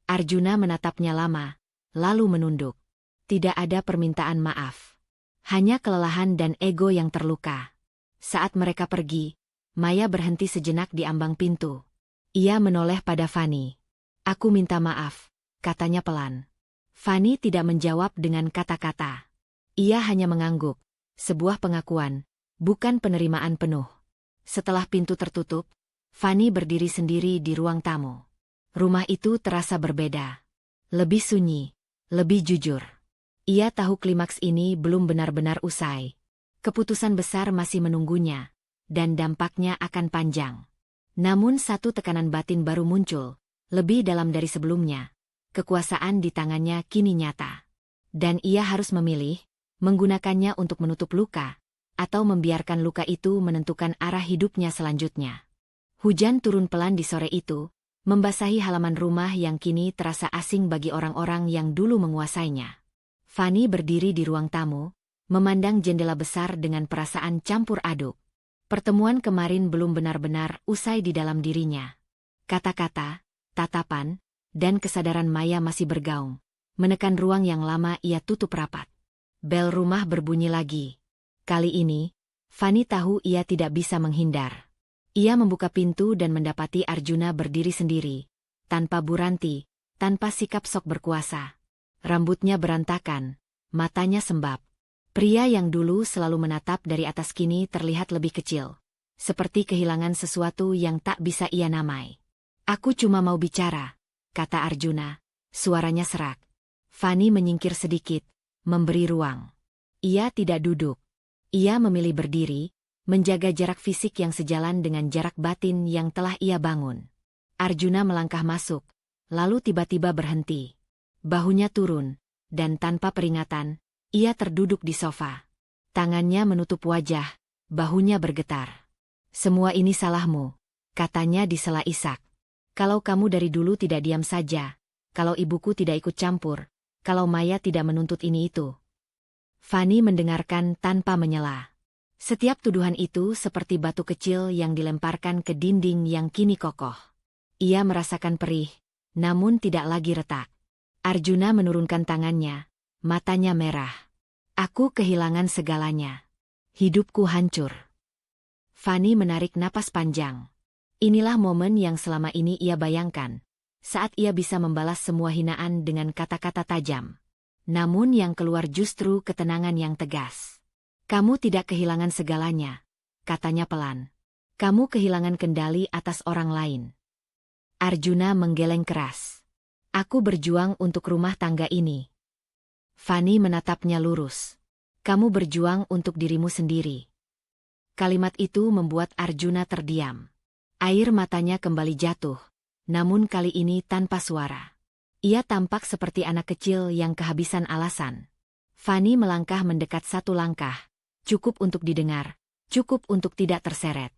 Arjuna menatapnya lama, lalu menunduk. Tidak ada permintaan maaf. Hanya kelelahan dan ego yang terluka. Saat mereka pergi, Maya berhenti sejenak di ambang pintu. Ia menoleh pada Fani. Aku minta maaf, katanya pelan. Fani tidak menjawab dengan kata-kata. Ia hanya mengangguk. Sebuah pengakuan, bukan penerimaan penuh. Setelah pintu tertutup, Fani berdiri sendiri di ruang tamu. Rumah itu terasa berbeda. Lebih sunyi, lebih jujur. Ia tahu klimaks ini belum benar-benar usai. Keputusan besar masih menunggunya, dan dampaknya akan panjang. Namun satu tekanan batin baru muncul, lebih dalam dari sebelumnya. Kekuasaan di tangannya kini nyata. Dan ia harus memilih, menggunakannya untuk menutup luka, atau membiarkan luka itu menentukan arah hidupnya selanjutnya. Hujan turun pelan di sore itu, membasahi halaman rumah yang kini terasa asing bagi orang-orang yang dulu menguasainya. Fani berdiri di ruang tamu, memandang jendela besar dengan perasaan campur aduk. Pertemuan kemarin belum benar-benar usai di dalam dirinya. Kata-kata, tatapan, dan kesadaran Maya masih bergaung, menekan ruang yang lama ia tutup rapat. Bel rumah berbunyi lagi. Kali ini, Fani tahu ia tidak bisa menghindar. Ia membuka pintu dan mendapati Arjuna berdiri sendiri, tanpa Bu Ranti, tanpa sikap sok berkuasa. Rambutnya berantakan, matanya sembab. Pria yang dulu selalu menatap dari atas kini terlihat lebih kecil, seperti kehilangan sesuatu yang tak bisa ia namai. Aku cuma mau bicara, kata Arjuna, suaranya serak. Fani menyingkir sedikit, memberi ruang. Ia tidak duduk. Ia memilih berdiri, menjaga jarak fisik yang sejalan dengan jarak batin yang telah ia bangun. Arjuna melangkah masuk, lalu tiba-tiba berhenti. Bahunya turun, dan tanpa peringatan, ia terduduk di sofa. Tangannya menutup wajah, bahunya bergetar. Semua ini salahmu, katanya di sela isak. Kalau kamu dari dulu tidak diam saja, kalau ibuku tidak ikut campur, kalau Maya tidak menuntut ini itu. Fani mendengarkan tanpa menyela. Setiap tuduhan itu seperti batu kecil yang dilemparkan ke dinding yang kini kokoh. Ia merasakan perih, namun tidak lagi retak. Arjuna menurunkan tangannya, matanya merah. Aku kehilangan segalanya. Hidupku hancur. Fani menarik napas panjang. Inilah momen yang selama ini ia bayangkan, saat ia bisa membalas semua hinaan dengan kata-kata tajam. Namun yang keluar justru ketenangan yang tegas. Kamu tidak kehilangan segalanya, katanya pelan. Kamu kehilangan kendali atas orang lain. Arjuna menggeleng keras. Aku berjuang untuk rumah tangga ini. Fani menatapnya lurus. Kamu berjuang untuk dirimu sendiri. Kalimat itu membuat Arjuna terdiam. Air matanya kembali jatuh, namun kali ini tanpa suara. Ia tampak seperti anak kecil yang kehabisan alasan. Fani melangkah mendekat satu langkah, cukup untuk didengar, cukup untuk tidak terseret.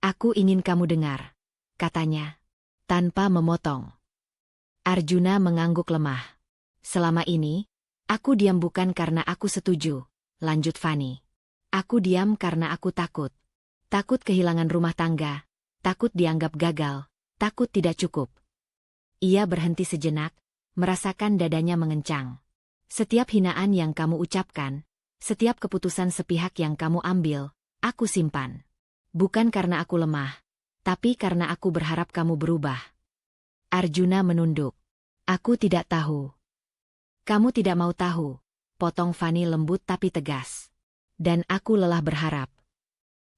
Aku ingin kamu dengar, katanya, tanpa memotong. Arjuna mengangguk lemah. Selama ini, aku diam bukan karena aku setuju, lanjut Fani. Aku diam karena aku takut. Takut kehilangan rumah tangga, takut dianggap gagal, takut tidak cukup. Ia berhenti sejenak, merasakan dadanya mengencang. Setiap hinaan yang kamu ucapkan, setiap keputusan sepihak yang kamu ambil, aku simpan. Bukan karena aku lemah, tapi karena aku berharap kamu berubah. Arjuna menunduk. Aku tidak tahu. Kamu tidak mau tahu, potong Fani lembut tapi tegas. Dan aku lelah berharap.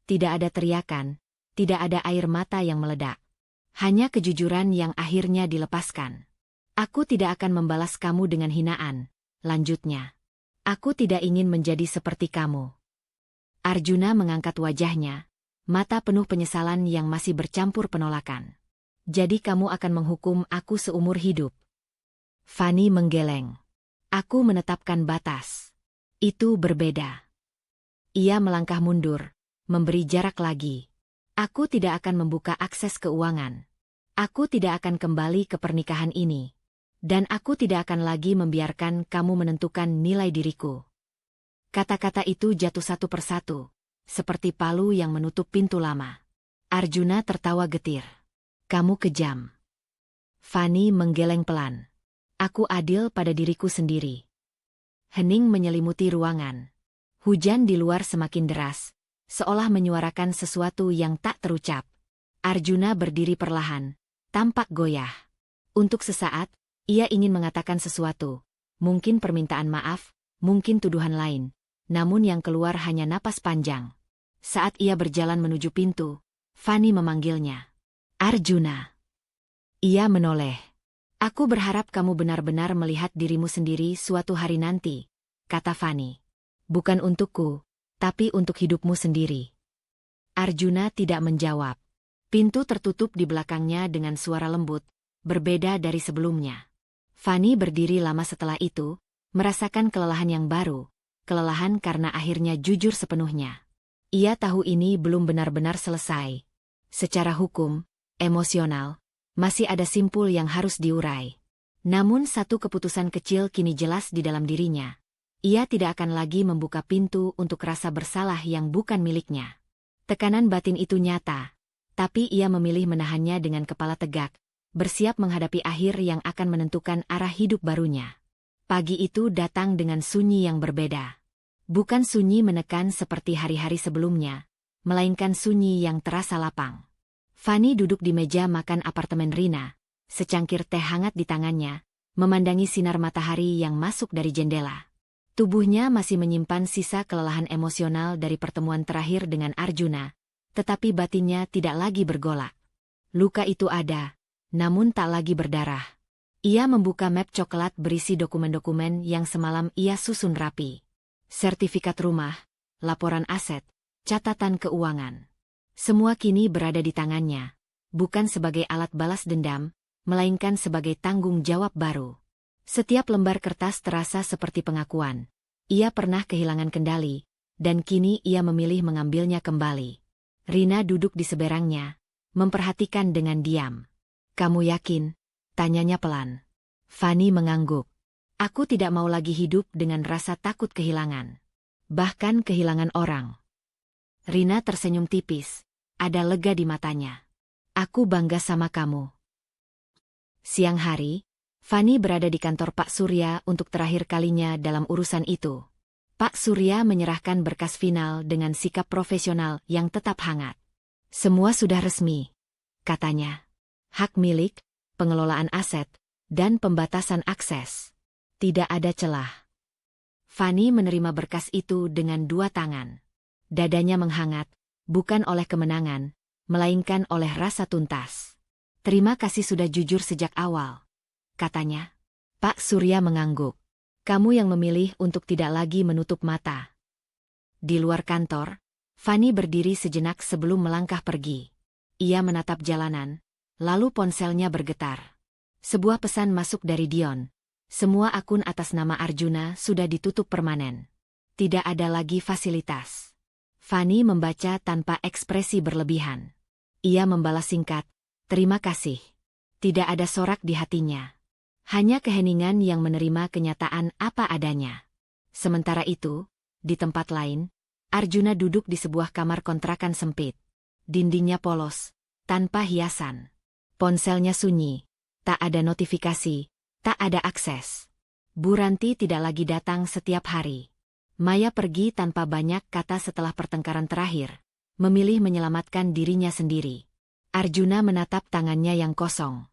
Tidak ada teriakan, tidak ada air mata yang meledak. Hanya kejujuran yang akhirnya dilepaskan. Aku tidak akan membalas kamu dengan hinaan, lanjutnya. Aku tidak ingin menjadi seperti kamu. Arjuna mengangkat wajahnya, mata penuh penyesalan yang masih bercampur penolakan. Jadi kamu akan menghukum aku seumur hidup? Fani menggeleng. Aku menetapkan batas. Itu berbeda. Ia melangkah mundur, memberi jarak lagi. Aku tidak akan membuka akses keuangan. Aku tidak akan kembali ke pernikahan ini. Dan aku tidak akan lagi membiarkan kamu menentukan nilai diriku. Kata-kata itu jatuh satu persatu, seperti palu yang menutup pintu lama. Arjuna tertawa getir. Kamu kejam. Fani menggeleng pelan. Aku adil pada diriku sendiri. Hening menyelimuti ruangan. Hujan di luar semakin deras, seolah menyuarakan sesuatu yang tak terucap. Arjuna berdiri perlahan, tampak goyah. Untuk sesaat, ia ingin mengatakan sesuatu, mungkin permintaan maaf, mungkin tuduhan lain, namun yang keluar hanya napas panjang. Saat ia berjalan menuju pintu, Fani memanggilnya. Arjuna. Ia menoleh. Aku berharap kamu benar-benar melihat dirimu sendiri suatu hari nanti, kata Fani. Bukan untukku, tapi untuk hidupmu sendiri. Arjuna tidak menjawab. Pintu tertutup di belakangnya dengan suara lembut, berbeda dari sebelumnya. Fani berdiri lama setelah itu, merasakan kelelahan yang baru, kelelahan karena akhirnya jujur sepenuhnya. Ia tahu ini belum benar-benar selesai. Secara hukum, emosional, masih ada simpul yang harus diurai. Namun satu keputusan kecil kini jelas di dalam dirinya. Ia tidak akan lagi membuka pintu untuk rasa bersalah yang bukan miliknya. Tekanan batin itu nyata, tapi ia memilih menahannya dengan kepala tegak, bersiap menghadapi akhir yang akan menentukan arah hidup barunya. Pagi itu datang dengan sunyi yang berbeda. Bukan sunyi menekan seperti hari-hari sebelumnya, melainkan sunyi yang terasa lapang. Fani duduk di meja makan apartemen Rina, secangkir teh hangat di tangannya, memandangi sinar matahari yang masuk dari jendela. Tubuhnya masih menyimpan sisa kelelahan emosional dari pertemuan terakhir dengan Arjuna, tetapi batinnya tidak lagi bergolak. Luka itu ada, namun tak lagi berdarah. Ia membuka map coklat berisi dokumen-dokumen yang semalam ia susun rapi. Sertifikat rumah, laporan aset, catatan keuangan. Semua kini berada di tangannya, bukan sebagai alat balas dendam, melainkan sebagai tanggung jawab baru. Setiap lembar kertas terasa seperti pengakuan. Ia pernah kehilangan kendali, dan kini ia memilih mengambilnya kembali. Rina duduk di seberangnya, memperhatikan dengan diam. Kamu yakin? Tanyanya pelan. Fani mengangguk. Aku tidak mau lagi hidup dengan rasa takut kehilangan. Bahkan kehilangan orang. Rina tersenyum tipis, ada lega di matanya. Aku bangga sama kamu. Siang hari, Fani berada di kantor Pak Surya untuk terakhir kalinya dalam urusan itu. Pak Surya menyerahkan berkas final dengan sikap profesional yang tetap hangat. Semua sudah resmi, katanya. Hak milik, pengelolaan aset, dan pembatasan akses. Tidak ada celah. Fani menerima berkas itu dengan dua tangan. Dadanya menghangat, bukan oleh kemenangan, melainkan oleh rasa tuntas. Terima kasih sudah jujur sejak awal, katanya. Pak Surya mengangguk. Kamu yang memilih untuk tidak lagi menutup mata. Di luar kantor, Fani berdiri sejenak sebelum melangkah pergi. Ia menatap jalanan, lalu ponselnya bergetar. Sebuah pesan masuk dari Dion. Semua akun atas nama Arjuna sudah ditutup permanen. Tidak ada lagi fasilitas. Fani membaca tanpa ekspresi berlebihan. Ia membalas singkat, terima kasih. Tidak ada sorak di hatinya. Hanya keheningan yang menerima kenyataan apa adanya. Sementara itu, di tempat lain, Arjuna duduk di sebuah kamar kontrakan sempit. Dindingnya polos, tanpa hiasan. Ponselnya sunyi, tak ada notifikasi, tak ada akses. Bu Ranti tidak lagi datang setiap hari. Maya pergi tanpa banyak kata setelah pertengkaran terakhir, memilih menyelamatkan dirinya sendiri. Arjuna menatap tangannya yang kosong.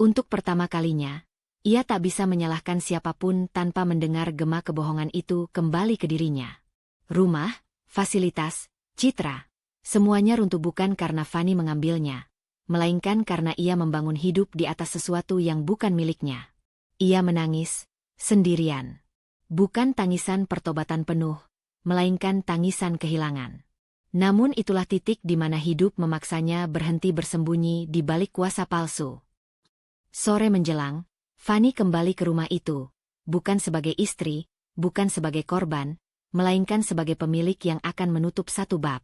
Untuk pertama kalinya, ia tak bisa menyalahkan siapapun tanpa mendengar gema kebohongan itu kembali ke dirinya. Rumah, fasilitas, citra, semuanya runtuh bukan karena Fani mengambilnya, melainkan karena ia membangun hidup di atas sesuatu yang bukan miliknya. Ia menangis, sendirian. Bukan tangisan pertobatan penuh, melainkan tangisan kehilangan. Namun itulah titik di mana hidup memaksanya berhenti bersembunyi di balik kuasa palsu. Sore menjelang, Fanny kembali ke rumah itu, bukan sebagai istri, bukan sebagai korban, melainkan sebagai pemilik yang akan menutup satu bab.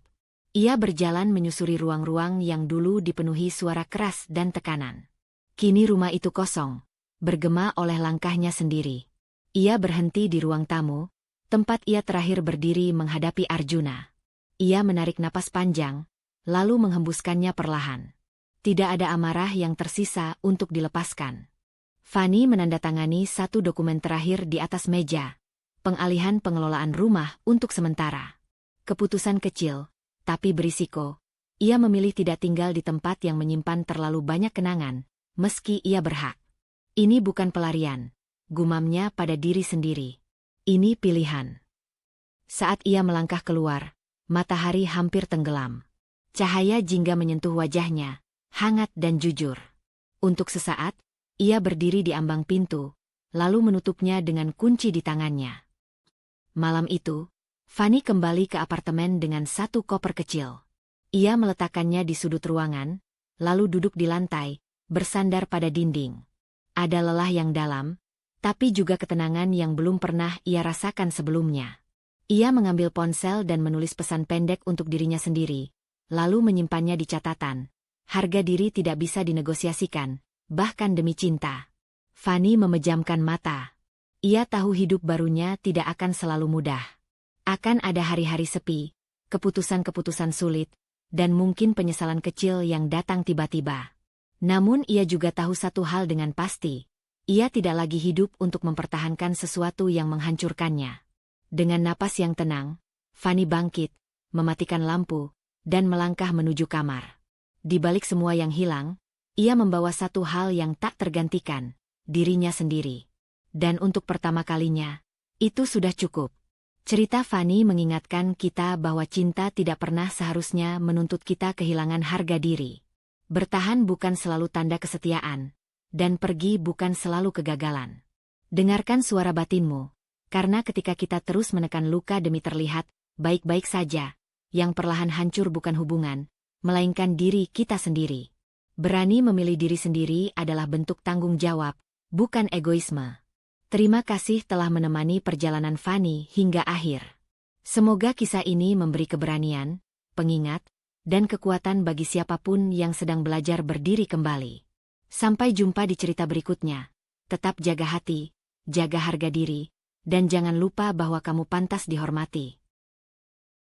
Ia berjalan menyusuri ruang-ruang yang dulu dipenuhi suara keras dan tekanan. Kini rumah itu kosong, bergema oleh langkahnya sendiri. Ia berhenti di ruang tamu, tempat ia terakhir berdiri menghadapi Arjuna. Ia menarik napas panjang, lalu menghembuskannya perlahan. Tidak ada amarah yang tersisa untuk dilepaskan. Fanny menandatangani satu dokumen terakhir di atas meja. Pengalihan pengelolaan rumah untuk sementara. Keputusan kecil, tapi berisiko. Ia memilih tidak tinggal di tempat yang menyimpan terlalu banyak kenangan, meski ia berhak. Ini bukan pelarian, gumamnya pada diri sendiri. Ini pilihan. Saat ia melangkah keluar, matahari hampir tenggelam. Cahaya jingga menyentuh wajahnya, hangat dan jujur. Untuk sesaat, ia berdiri di ambang pintu, lalu menutupnya dengan kunci di tangannya. Malam itu, Fanny kembali ke apartemen dengan satu koper kecil. Ia meletakkannya di sudut ruangan, lalu duduk di lantai, bersandar pada dinding. Ada lelah yang dalam, tapi juga ketenangan yang belum pernah ia rasakan sebelumnya. Ia mengambil ponsel dan menulis pesan pendek untuk dirinya sendiri, lalu menyimpannya di catatan. Harga diri tidak bisa dinegosiasikan, bahkan demi cinta. Fanny memejamkan mata. Ia tahu hidup barunya tidak akan selalu mudah. Akan ada hari-hari sepi, keputusan-keputusan sulit, dan mungkin penyesalan kecil yang datang tiba-tiba. Namun ia juga tahu satu hal dengan pasti. Ia tidak lagi hidup untuk mempertahankan sesuatu yang menghancurkannya. Dengan napas yang tenang, Fanny bangkit, mematikan lampu, dan melangkah menuju kamar. Di balik semua yang hilang, ia membawa satu hal yang tak tergantikan, dirinya sendiri. Dan untuk pertama kalinya, itu sudah cukup. Cerita Fanny mengingatkan kita bahwa cinta tidak pernah seharusnya menuntut kita kehilangan harga diri. Bertahan bukan selalu tanda kesetiaan, dan pergi bukan selalu kegagalan. Dengarkan suara batinmu. Karena ketika kita terus menekan luka demi terlihat baik-baik saja, yang perlahan hancur bukan hubungan, melainkan diri kita sendiri. Berani memilih diri sendiri adalah bentuk tanggung jawab, bukan egoisme. Terima kasih telah menemani perjalanan Fanny hingga akhir. Semoga kisah ini memberi keberanian, pengingat, dan kekuatan bagi siapapun yang sedang belajar berdiri kembali. Sampai jumpa di cerita berikutnya. Tetap jaga hati, jaga harga diri, dan jangan lupa bahwa kamu pantas dihormati.